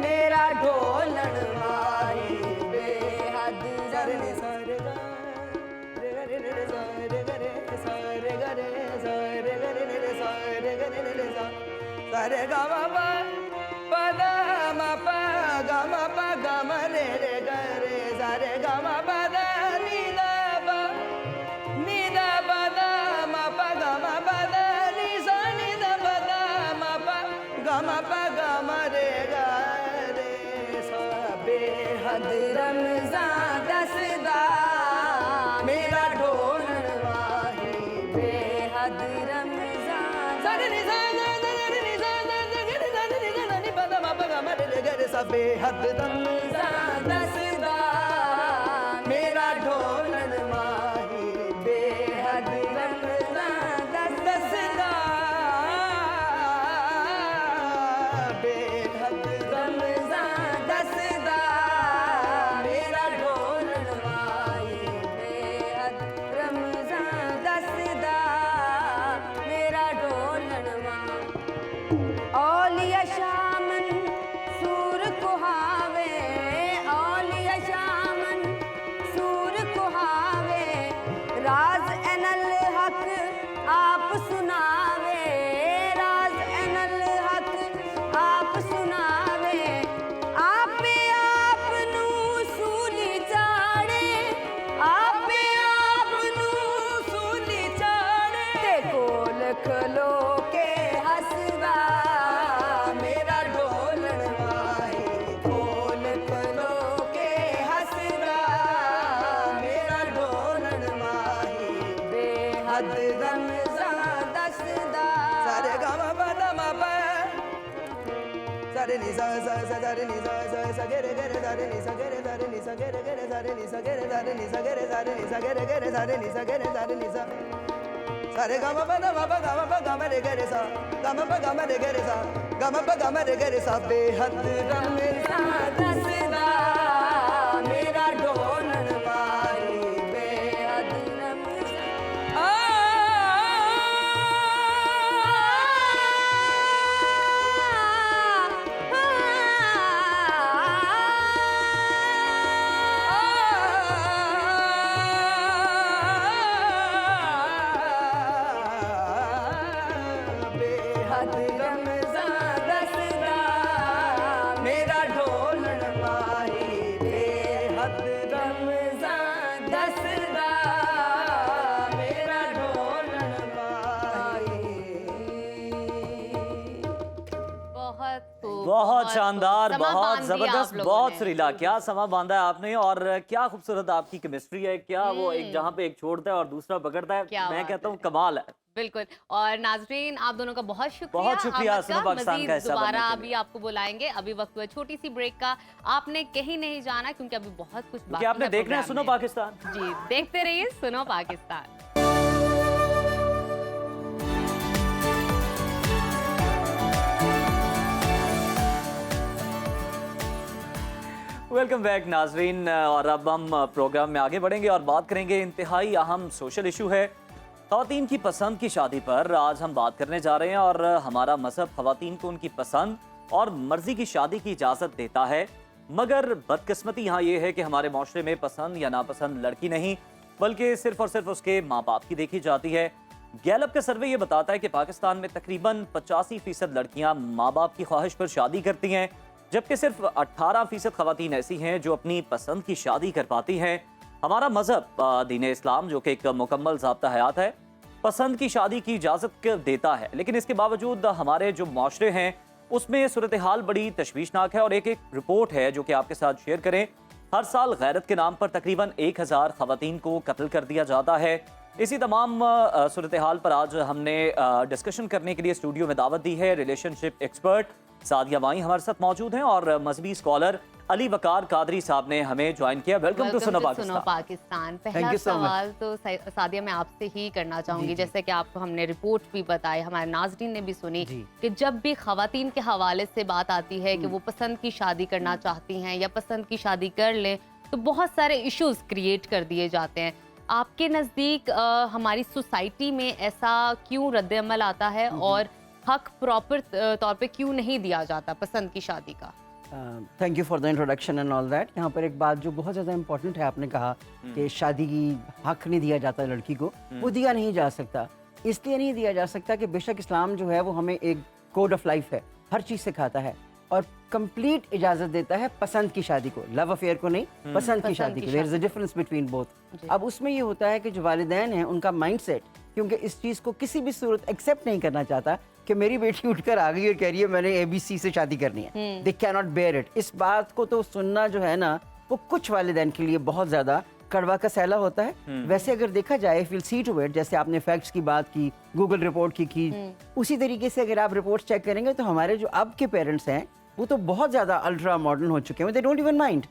मेरा ढोलन माही बेहद सारे सारे रे रे रे सारे गरे सारे गरे सारे गरे रे सारे गरे रे सारे गा मा पा प दा मा पा गा मा पा गा मा रे रे गा रे सारे गा मा पा दा नी दा पा नी दा पा दा मा पा गा मा पा दा नी सा नी दा पा दा मा पा गा मा पा गा मा रे गा रे सा बेहद रमज़ान दसदा मेरा ढोलन माही बेहद रमज़ान सारे नी सा सा सा रे नी सा सा सा रे नी सा नी सा नी पा दा मा पा गा मा रे रे गा रे सा बेहद रमज़ान दसदा मेरा ढोलन माही बेहद रमज़ान दसदा बेहद रमज़ान दसदा मेरा ढोलन माही बेहद रमज़ान दसदा मेरा ढोलन माही औलिया शामन सूर कुहावे औलिया शामन सूर कुहावे राज एनल हक आप सुनावे राज एनल हक आप सुनावे आपे आप नू सूली चाड़े आपे आप नू सूली चाड़े ते कोल खलो के हसदा मेरा ढोलन माही कोल खलो के हसदा मेरा ढोलन माही बेहद रमज़ान दसदा सारे गा मा पा दा मा पा सारे नी सा सा सा सारे नी सा सा सा गे रे गे रे सारे नी सा गे रे सारे नी सा गे रे गे रे सारे नी सा गे रे सारे नी सा गे रे सारे नी सा गे रे गे रे सारे नी सा गे रे सारे नी सा सारे गा मा पा दा मा पा गा मा पा गा मा रे गे रे सा गा मा पा गा मा रे गे रे सा गा मा पा गा मा रे गे रे सा बेहद रमज़ान दसदा मेरा ढोलन माही बेहद बेहद रमज़ान दसदा मेरा ढोलन माही बेहद रमज़ान दसदा मेरा ढोलन माही बहुत खूब, बहुत शानदार, समा बहुत बांध दिया जबरदस्त, आप लोगों बहुत ने। सुरीला। क्या समा बांधा है आपने, और क्या खूबसूरत आपकी केमिस्ट्री है। क्या वो एक जहाँ पे एक छोड़ता है और दूसरा पकड़ता है, क्या मैं बात कहता हूँ है। कमाल है। बिल्कुल। और नाजरीन, आप दोनों का बहुत शुक्रिया। बहुत शुक्रिया अहमद सुनो का। पाकिस्तान मज़ीद का हिस्सा दोबारा बनने के अभी लिए। आपको बुलाएंगे। अभी वक्त हुआ छोटी सी ब्रेक का। आपने कहीं नहीं जाना क्योंकि अभी बहुत कुछ बाकी क्योंकि आपने है देखना है प्रोग्राम सुनो में। पाकिस्तान। जी, देखते रहिए सुनो पाकिस्तान। वेलकम बैक नाजरीन, और अब हम प्रोग्राम में आगे बढ़ेंगे और बात करेंगे इंतहाई अहम सोशल इशू है ख़वातीन की पसंद की शादी पर। आज हम बात करने जा रहे हैं और हमारा मजहब ख़वातीन को उनकी पसंद और मर्जी की शादी की इजाज़त देता है, मगर बदकिस्मती यहाँ ये है कि हमारे माशरे में पसंद या नापसंद लड़की नहीं बल्कि सिर्फ और सिर्फ उसके माँ बाप की देखी जाती है। गैलप का सर्वे ये बताता है कि पाकिस्तान में तकरीबन 85% लड़कियां माँ बाप की ख्वाहिश पर शादी करती हैं, जबकि सिर्फ 18% ख़वातीन ऐसी हैं जो अपनी पसंद की शादी कर पाती हैं। हमारा मजहब दीन इस्लाम, जो कि एक मुकम्मल ज़ाब्ता हयात है, पसंद की शादी की इजाज़त देता है, लेकिन इसके बावजूद हमारे जो माशरे हैं उसमें सूरत हाल बड़ी तशवीशनाक है। और एक रिपोर्ट है जो कि आपके साथ शेयर करें। हर साल गैरत के नाम पर तकरीबन 1000 ख़वातीन को कत्ल कर दिया जाता है। इसी तमाम सूरत हाल पर आज हमने डिस्कशन करने के लिए स्टूडियो में दावत दी है रिलेशनशिप एक्सपर्ट सादिया वाई हमारे साथ मौजूद हैं और मजहबी स्कॉलर अली वकार कादरी साहब ने हमें ज्वाइन किया। वेलकम टू सुनो पाकिस्तान। पहला सवाल तो सादिया मैं आपसे ही करना चाहूंगी, जैसे कि आपको हमने रिपोर्ट भी बताई, हमारे नाज़रीन ने भी सुनी कि जब भी ख़वातीन के हवाले से बात आती है कि वो पसंद की शादी करना चाहती हैं या पसंद की शादी कर लें तो बहुत सारे इश्यूज क्रिएट कर दिए जाते हैं। आपके नज़दीक हमारी सोसाइटी में ऐसा क्यों रद्द-ए-अमल आता है और हक प्रॉपर तौर पे क्यों नहीं दिया जाता पसंद की शादी का? Thank you for the introduction and all that. यहाँ पर एक बात जो बहुत ज़्यादा इंपॉर्टेंट है, आपने कहा कि शादी की हक नहीं दिया जाता लड़की को, वो दिया नहीं जा सकता। इसलिए नहीं दिया जा सकता कि बेशक इस्लाम जो है वो हमें एक कोड ऑफ लाइफ है, हर चीज़ सिखाता है और कंप्लीट इजाज़त देता है पसंद की शादी को, लव अफेयर को नहीं, पसंद की शादी को। There is a difference between both. अब उसमें ये होता है कि जो वालिदैन हैं उनका माइंडसेट, क्योंकि इस चीज़ को किसी भी सूरत एक्सेप्ट नहीं करना चाहता कि मेरी बेटी उठकर आ गई और कह रही है मैंने ABC से शादी करनी है, they can not bear it. इस बात को तो सुनना जो है ना वो कुछ वालिदैन के लिए बहुत ज़्यादा कड़वा का सैला होता है। वैसे अगर देखा जाए विल सी टू इट, जैसे आपने फैक्ट्स की बात की, गूगल रिपोर्ट की, उसी तरीके से अगर आप रिपोर्ट चेक करेंगे तो हमारे जो अब के पेरेंट्स हैं वो तो बहुत ज्यादा अल्ट्रा मॉडर्न हो चुके हैं, दे डोंट इवन माइंड।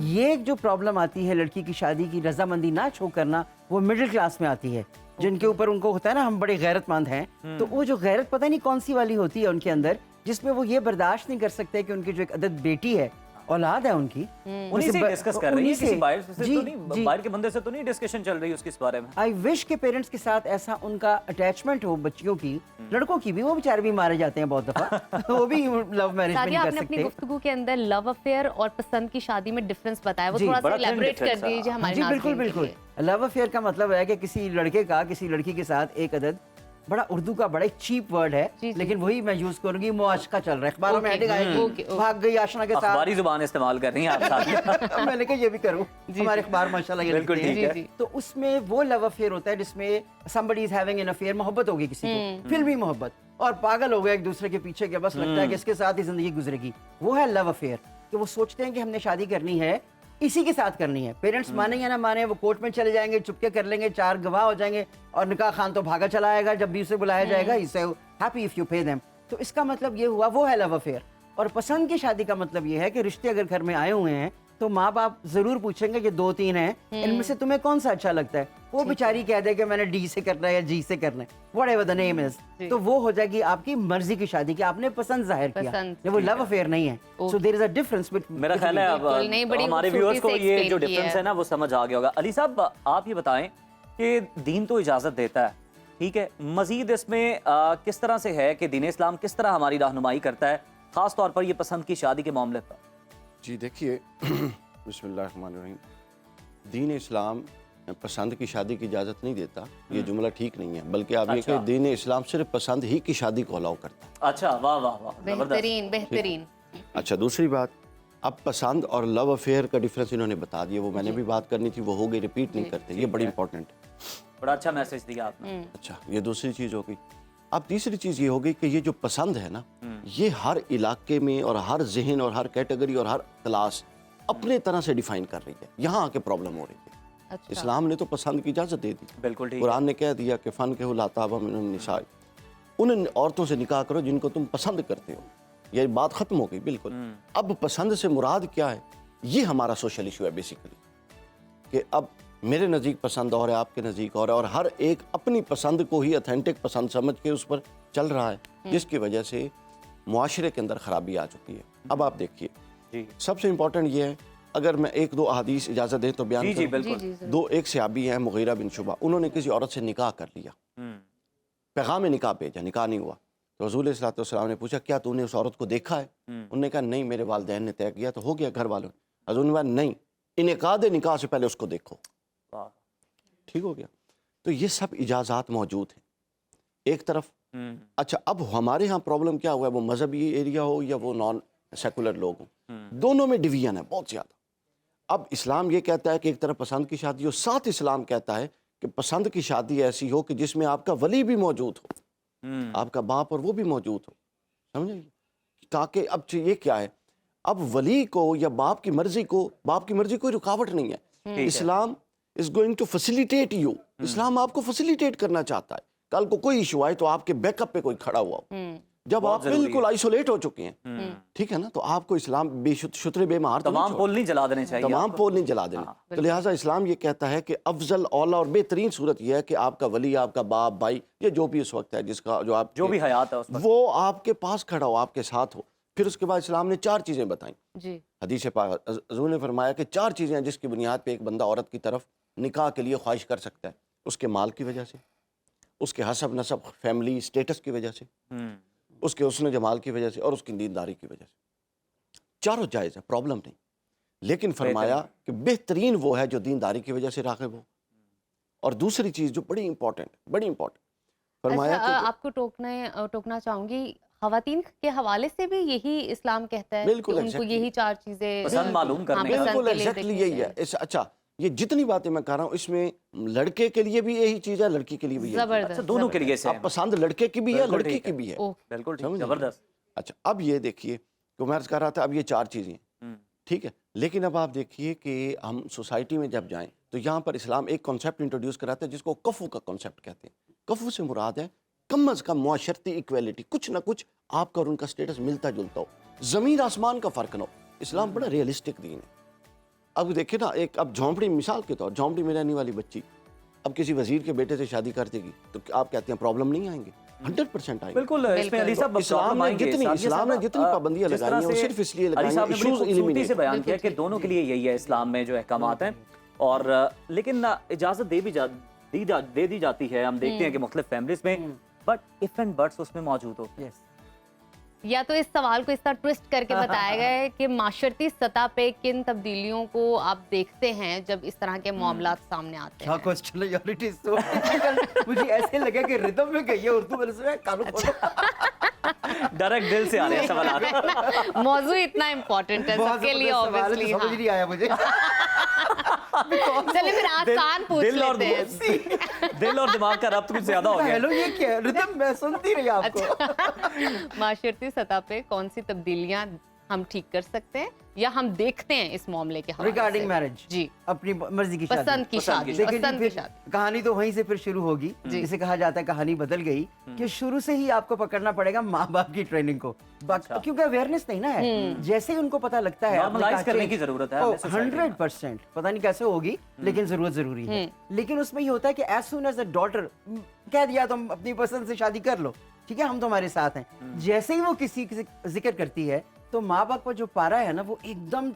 ये जो प्रॉब्लम आती है लड़की की शादी की रजामंदी ना शो करना, वो मिडिल क्लास में आती है, जिनके ऊपर उनको होता है ना हम बड़े गैरतमंद हैं, तो वो जो गैरत पता नहीं कौन सी वाली होती है उनके अंदर, जिसमें वो ये बर्दाश्त नहीं कर सकते कि उनकी जो एक अदद बेटी है, औलाद है उनकी, उन्हीं से डिस्कस कर रही है, किसी बाहर से जी, तो नहीं, बाहर के बंदे से तो नहीं डिस्कशन चल रही है उसके इस बारे में। आई विश के पेरेंट्स के साथ ऐसा उनका अटैचमेंट हो बच्चियों की, लड़कों की भी, वो बेचारे भी मारे जाते हैं बहुत दफा वो भी लव मैरिज में नहीं कर आपने अपनी सकते। गुफ्तगू के अंदर लव अफेयर और पसंद की शादी में डिफरेंस बताया, वो थोड़ा सा एलैबोरेट कर दीजिए हमारे जी नाज़रीन बिल्कुल के बिल्कुल। लिए। लव अफेयर का मतलब है कि किसी लड़के का किसी लड़की के साथ एक अदद, बड़ा उर्दू का बड़ा चीप वर्ड है, लेकिन वही मैं यूज करूंगी, मुआशका चल रहा है, अखबारों में हेडिंग आएगी, भाग गई आशना के साथ, अखबारी जुबान इस्तेमाल कर रही हैं आप साथ। मैंने कहा ये भी करूं, हमारे अखबार माशाल्लाह ये बिल्कुल लिखते हैं। ठीक है। तो उसमें वो लव अफेयर होता है जिसमें somebody is having an affair, मोहब्बत होगी किसी को, फिल्मी मोहब्बत, और पागल हो गए एक दूसरे के पीछे, के बस लगता है कि इसके साथ ही जिंदगी गुजरेगी, वो है लव अफेयर। कि वो सोचते हैं कि हमने शादी करनी है, इसी के साथ करनी है, पेरेंट्स माने या ना माने, वो कोर्ट में चले जाएंगे, चुपके कर लेंगे, 4 गवाह हो जाएंगे और निकाह खान तो भागा चला आएगा जब भी उसे बुलाया जाएगा, इसे happy if you pay them. तो इसका मतलब ये हुआ, वो है लव अफेयर। और पसंद की शादी का मतलब ये है कि रिश्ते अगर घर में आए हुए हैं तो माँ बाप जरूर पूछेंगे कि 2-3 हैं, इनमें से तुम्हें कौन सा अच्छा लगता है, वो बेचारी कह दे कि मैंने D से करना है या G से करना है, व्हाटएवर द नेम इज, तो वो हो जाएगी आपकी मर्जी की शादी कि आपने पसंद जाहिर किया, ये वो लव अफेयर नहीं है। So there is a difference between. मेरा ख्याल है अब हमारे व्यूअर्स को ये जो डिफरेंस है ना वो समझ आ गया होगा। अली साहब आप ये बताएं कि दीन तो इजाजत देता है, ठीक है, मजीद इसमें किस तरह से है कि दीन इस्लाम किस तरह हमारी रहनुमाई करता है, खास तौर पर ये पसंद की शादी के मामले पर? जी देखिए, बिस्मिल्लाहिर्रहमानिर्रहीम, दीन इस्लाम पसंद की शादी की इजाज़त नहीं देता, ये जुमला ठीक नहीं है, बल्कि आप ये कहें दीन इस्लाम सिर्फ पसंद ही की शादी को अलाउ करता है। अच्छा, वाह वाह वाह, बेहतरीन बेहतरीन। अच्छा, दूसरी बात, अब पसंद और लव अफेयर का डिफरेंस इन्होंने बता दिया, वो मैंने भी बात करनी थी, वो हो गई, रिपीट नहीं करते, ये बड़ी इंपॉर्टेंट है। बड़ा अच्छा मैसेज दिया आपने। अच्छा, ये दूसरी चीज़ हो गई। अब तीसरी चीज़ ये हो गई कि ये जो पसंद है ना, ये हर इलाके में और हर जहन और हर कैटेगरी और हर क्लास अपने तरह से डिफाइन कर रही है, यहाँ आके प्रॉब्लम हो रही है। अच्छा। इस्लाम ने तो पसंद की इजाज़त दे दी, बिल्कुल ठीक। कुरान ने कह दिया कि फ़न के हुलाताब निसा, उन औरतों से निकाह करो जिनको तुम पसंद करते हो, ये बात ख़त्म हो गई बिल्कुल। अब पसंद से मुराद क्या है, ये हमारा सोशल इशू है बेसिकली, कि अब मेरे नज़दीक पसंद और है, आपके नज़दीक और हर एक अपनी पसंद को ही ऑथेंटिक पसंद समझ के उस पर चल रहा है, जिसकी वजह से मुआशरे के अंदर ख़राबी आ चुकी है। अब आप देखिए, सबसे इम्पोर्टेंट ये है अगर मैं एक दो अहादीस इजाज़त दें तो बयान जी जी करूं? बिल्कुल। दो एक सहाबी हैं मुगीरा बिन शुबा, उन्होंने किसी औरत से निकाह कर लिया, पैगाम निकाह भेजा, निकाह नहीं हुआ। तो रसूल सल्लल्लाहु अलैहि वसल्लम ने पूछा क्या तूने उस औरत को देखा है? उन्होंने कहा नहीं, मेरे वालिदैन ने तय किया तो हो गया घर वालों ने। हज़रत ने कहा नहीं, इनेकाद निकाह से पहले उसको देखो। ठीक हो गया। तो ये सब इजाज़ात मौजूद हैं एक तरफ। अच्छा, अब हमारे यहाँ प्रॉब्लम क्या हुआ है, वो मजहबी एरिया हो या वो नॉन सेकुलर लोग हों, दोनों में डिवीजन है बहुत ज़्यादा। अब इस्लाम ये कहता है कि एक तरफ पसंद की शादी हो, साथ इस्लाम कहता है कि पसंद की शादी ऐसी हो कि जिसमें आपका वली भी मौजूद हो, आपका बाप और वो भी मौजूद हो, समझे? ताकि अब ये क्या है, अब वली को या बाप की मर्जी कोई रुकावट नहीं है। Islam is going to facilitate you, Islam आपको फैसिलिटेट करना चाहता है। कल को कोई इशू आए तो आपके बैकअप पे कोई खड़ा हुआ हो। जब आप बिल्कुल आइसोलेट हो चुके हैं, ठीक है ना, तो आपको इस्लाम बेशुतरे बेमार तमाम पोल नहीं जला देने चाहिए, तमाम पोल नहीं जला देने। तो लिहाजा इस्लाम ये कहता है कि अफजल औला और बेहतरीन सूरत यह है कि आपका वली, आपका बाप, भाई, ये जो भी उस वक्त है जिसका जो भी हयात है वो आपके पास खड़ा हो, आपके साथ हो। फिर उसके बाद इस्लाम ने 4 चीज़ें बताई। हदीस पाक हुज़ूर ने फरमाया कि 4 चीज़ें हैं जिसकी बुनियाद पे एक बंदा औरत की तरफ निकाह के लिए ख्वाहिश कर सकता है। उसके माल की वजह से, उसके हसब नसब फैमिली स्टेटस की वजह से, उसके हुस्न जमाल की वजह से और उसकी दीनदारी की वजह से। चारों जायज़ है, प्रॉब्लम नहीं। लेकिन फरमाया कि बेहतरीन वो है जो दीनदारी की वजह से राग़िब हो। और दूसरी चीज़ जो बड़ी इंपॉर्टेंट फरमाया अच्छा, आपको टोकना चाहूंगी, खवातीन के हवाले से भी यही इस्लाम कहता है कि उनको यही 4 चीजें पसंद मालूम करने का। बिल्कुल एग्जैक्टली यही है। अच्छा, ये जितनी बातें मैं कर रहा हूँ इसमें लड़के के लिए भी यही चीज़ है, लड़की के लिए भी यही। अच्छा, दोनों के लिए से पसंद लड़के की भी है, लड़की की भी है। बिल्कुल जबरदस्त। अच्छा, अब ये देखिए तो मैं कह रहा था, अब ये 4 चीज़ें, ठीक है, लेकिन अब आप देखिए कि हम सोसाइटी में जब जाएं तो यहाँ पर इस्लाम एक कॉन्सेप्ट इंट्रोड्यूस कराता है जिसको कफ़ू का कॉन्सेप्ट कहते हैं। कफ़ू से मुराद है कम अज़ कम मुआशरती इक्वलिटी, कुछ ना कुछ आपका और उनका स्टेटस मिलता जुलता हो, ज़मीन आसमान का फ़र्क ना हो। इस्लाम बड़ा रियलिस्टिक दीन है। अब देखिए ना, एक अब झोंपड़ी, मिसाल के तौर झोंपड़ी में रहने वाली बच्ची अब किसी वजीर के बेटे से शादी कर देगी तो आप कहते हैं प्रॉब्लम नहीं आएंगे? 100% आएंगे। बिल्कुल, इसमें अली साहब इस्लाम ने जितनी पाबंदियां लगाई हैं वो सिर्फ इसलिए लगाई हैं इश्यूज एलिमिनेट से बयान किया कि दोनों के लिए यही है इस्लाम में जो अहकामात हैं। और लेकिन इजाजत दे दी जाती है, हम देखते हैं कि मुख्तलिफ फैमिलीज में, बट इफ एंड बट्स उसमें मौजूद हो। या तो इस सवाल को इस तरह ट्विस्ट करके बताया गया है कि माशरती सतह पे किन तब्दीलियों को आप देखते हैं जब इस तरह के मामला सामने आते हैं? क्वेश्चन है यार, इट इज सो डिफिकल्ट। मुझे ऐसे लगा कि रिदम में गई है उर्दू में, से कानू डायरेक्ट दिल से आ रहे हैं सवाल। मौजू इतना इम्पोर्टेंट है सबके लिए, ऑब्वियसली समझ नहीं आया मुझे। चलिए फिर आसान पूछ लेते हैं। दिल और दिमाग का रब्त कुछ ज्यादा हो गया। हेलो, ये क्या है? रिदम मैं सुनती रही आपको। माशरती सतह पे कौन सी तब्दीलियां हम ठीक कर सकते हैं या हम देखते हैं इस मामले के हवाले रिगार्डिंग से? मैरिज, जी, अपनी मर्जी की शादी, पसंद की शादी, देखिए जी, पसंद की फिर शादी। कहानी तो वहीं से फिर शुरू होगी। जिसे कहा जाता है कहानी बदल गई कि शुरू से ही आपको पकड़ना पड़ेगा माँ बाप की ट्रेनिंग को, क्योंकि अवेयरनेस नहीं ना है। जैसे ही उनको पता लगता है, नॉर्मलाइज करने की जरूरत है 100%। पता नहीं कैसे होगी, लेकिन जरूरत जरूरी है। लेकिन उसमें ये होता है कि as soon as a daughter कह दिया तुम अपनी पसंद से शादी कर लो, ठीक है, हम तुम्हारे साथ हैं। जैसे ही वो किसी जिक्र करती है तो माँ बाप का जो पारा है ना, वो एकदम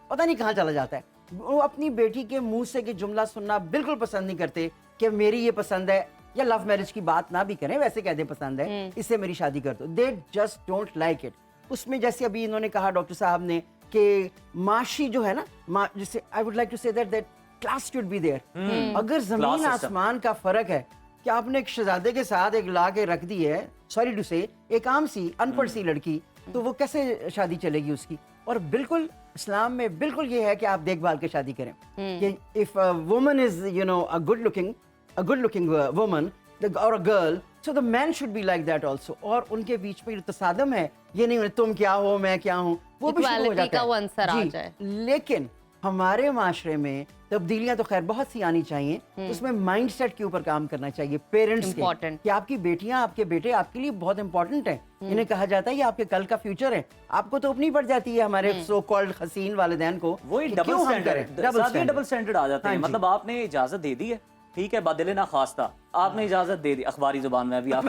पता नहीं कहाँ चला जाता है। वो अपनी बेटी के मुंह से कि जुमला सुनना बिल्कुल पसंद नहीं करते कि मेरी ये पसंद है, या लव मैरिज की बात ना भी करें, वैसे कह दे पसंद है, इससे मेरी शादी कर दो। They just don't like it. उसमें जैसे अभी इन्होंने कहा डॉक्टर साहब ने कि माशी जो है ना, जिसे I would like to say that class should be there. अगर जमीन आसमान का फर्क है कि आपने एक शहजादे के साथ एक ला के रख दी है, सॉरी टू से, एक आम सी अनपढ़ सी लड़की, तो वो कैसे शादी चलेगी उसकी? और बिल्कुल इस्लाम में बिल्कुल ये है कि आप देखभाल के शादी करें कि if a woman is a good looking woman और a girl, so the man should be like that also. और उनके बीच में तसादम है, ये नहीं तुम क्या हो मैं क्या हूँ, वो भी शुरू हो जाता है। लेकिन हमारे माशरे में तब्दीलियां तो खैर बहुत सी आनी चाहिए। उसमें माइंडसेट के ऊपर काम करना चाहिए पेरेंट्स के, कि आपकी बेटियां, आपके बेटे आपके लिए बहुत इंपॉर्टेंट हैं। इन्हें कहा जाता है ये आपके कल का फ्यूचर है। आपको तो अपनी पड़ जाती है हमारे सो कॉल्ड हसीन वालिदैन को, वही डबल स्टैंडर्ड आ जाते हैं। मतलब आपने इजाजत दे दी है, ठीक है, बदिल ना खास्ता आपने इजाजत दे दी, अखबारी जुबान में अभी आप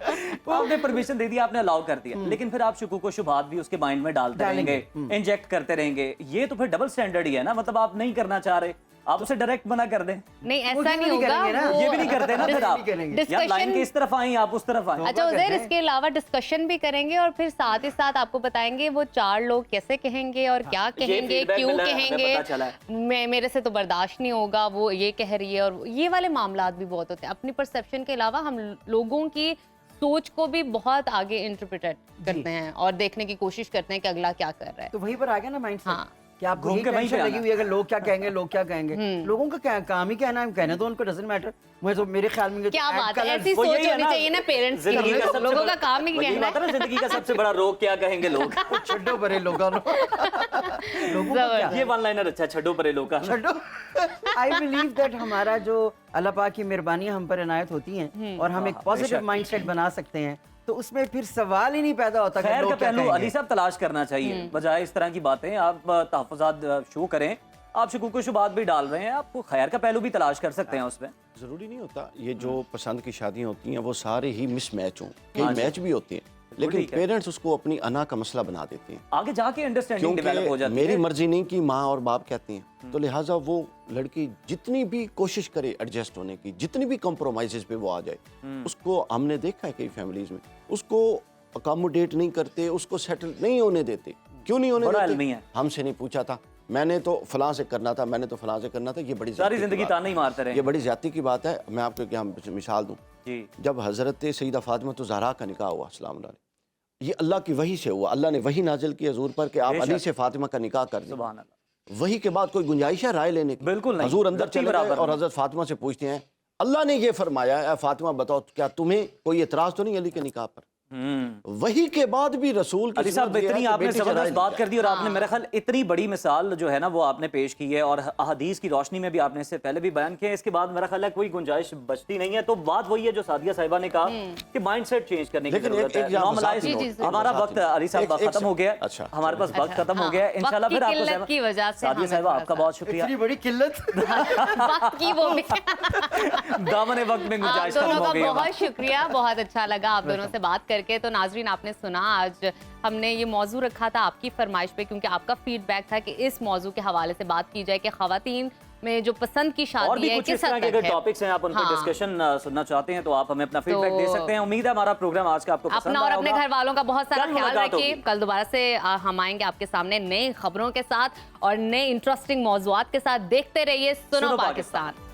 आपने परमिशन दे दी, आपने अलाउ कर दिया, लेकिन फिर आप शुकूक व शुबहात भी उसके माइंड में डालते रहेंगे, इंजेक्ट करते रहेंगे, ये तो फिर डबल स्टैंडर्ड ही है ना। मतलब आप नहीं करना चाह रहे, आप उसे डायरेक्ट मना कर दें। नहीं ऐसा नहीं होगा, ये भी नहीं करते ना फिर आप, या लाइन के इस तरफ आए आप उस तरफ आए। अच्छा उधर इसके अलावा डिस्कशन भी करेंगे और फिर साथ ही साथ आपको बताएंगे वो 4 लोग कैसे कहेंगे और क्या कहेंगे, क्यों कहेंगे, मेरे से तो बर्दाश्त नहीं होगा, वो ये कह रही है, और ये वाले मामलात भी बहुत होते हैं। अपनी परसेप्शन के अलावा हम लोगों की सोच को भी बहुत आगे इंटरप्रेट करते हैं और देखने की कोशिश करते हैं कि अगला क्या कर रहा है। तो वहीं पर आ गया ना माइंड हाँ। कि आपको यही टेंशन लगी हुई है, अगर लोग क्या कहेंगे, लोग क्या कहेंगे। लोगों का काम ही कहना है, कहने तो उनको डजंट मैटर। मुझे तो मेरे ख्याल में क्या बात है, ऐसी सोच होनी चाहिए ना पेरेंट्स की, लोगों का काम ही कहना है। जिंदगी का सबसे बड़ा रोग क्या कहेंगे लोग, छड्डो परे लोगों ये वन लाइनर अच्छा, छड्डो परे लोग का। छड्डो। आई बिलीव दैट हमारा जो अल्लाह पाक की मेहरबानियां हम पर इनायत होती हैं और हम एक पॉजिटिव माइंडसेट बना सकते हैं, तो उसमें फिर सवाल ही नहीं पैदा होता। खैर का पहलू अली साहब तलाश करना चाहिए, बजाय इस तरह की बातें। आप तहफ़्फ़ुज़ात शो करें, आप शुकूक व शुबहात भी डाल रहे हैं, आपको खैर का पहलू भी तलाश कर सकते हैं उसमें। जरूरी नहीं होता ये जो पसंद की शादियां होती हैं वो सारे ही मिसमैच हों, कई मैच भी होते हैं, लेकिन पेरेंट्स उसको अपनी अना का मसला बना देते हैं। आगे जाके अंडरस्टैंडिंग डेवलप हो जाती है। मेरी मर्जी नहीं की माँ और बाप कहते हैं, तो लिहाजा वो लड़की जितनी भी कोशिश करे एडजस्ट होने की, जितनी भी कॉम्प्रोमाइजेस पे वो आ जाए, उसको हमने देखा है कई फैमिलीज में, उसको अकोमोडेट नहीं करते, उसको सेटल नहीं होने देते। क्यों नहीं होने देते? हमसे नहीं पूछा था, मैंने तो फलां से करना था, मैंने तो फलां से करना था। ये बड़ी सारी जिंदगी ताना ही मारते रहे, ये बड़ी ज्यादती की बात है। मैं आपको क्या मिसाल दूं, जब हजरत सईदा फातिमा तो ज़हरा का निकाह हुआ सलाम अलैहा, ये अल्लाह की वही से हुआ, अल्लाह ने वही नाजिल की हजूर पर कि आप अली से फातिमा का निकाह कर दें। सुभान अल्लाह। वही के बाद कोई गुंजाइश है राय लेने की? बिल्कुल नहीं। हजूर अंदर चले गए और हजरत फातिमा से पूछते हैं, अल्लाह ने ये फरमाया है, फातिमा बताओ क्या तुम्हें कोई एतराज तो नहीं अली के निकाह पर? वही के बाद भी रसूल की अली साहब इतनी आपने जबरदस्त बात कर दी और आपने मेरे ख्याल इतनी बड़ी मिसाल जो है ना वो आपने पेश की है और अहदीस की रोशनी में भी आपने इससे पहले भी बयान किया है। इसके बाद मेरा ख्याल है कोई गुंजाइश बचती नहीं है। तो बात वही है जो सादिया साहिबा ने कहा कि माइंडसेट चेंज करने की जरूरत है, नॉर्मलाइज। हमारा वक्त अली साहब खत्म हो गया, हमारे पास वक्त खत्म हो गया। इंशाल्लाह फिर आपको की वजह से सादिया साहिबा आपका बहुत शुक्रिया। इतनी बड़ी किल्लत वक्त की वो भी दामन वक्त में गुंजाइश खत्म हो गई। बहुत शुक्रिया, बहुत अच्छा लगा आप दोनों से बात करके। तो नाजरीन आपने सुना, आज हमने ये मौजू रखा था आपकी फरमाइश पे, क्योंकि आपका फीडबैक था कि इस मौजू के हवाले से बात की जाए कि खवातीन में जो पसंद की शादी है किस हद तक है। टॉपिक्स हैं, आप उन पर डिस्कशन सुनना चाहते हैं तो आप हमें अपना फीडबैक दे सकते हैं। उम्मीद है हमारा प्रोग्राम आज का आपको पसंद अपना और अपने घर वालों का बहुत सारा ख्याल रखिए। कल दोबारा से हम आएंगे आपके सामने नई खबरों के साथ और नए इंटरेस्टिंग मौजूआत के साथ। देखते रहिए सुनो पाकिस्तान।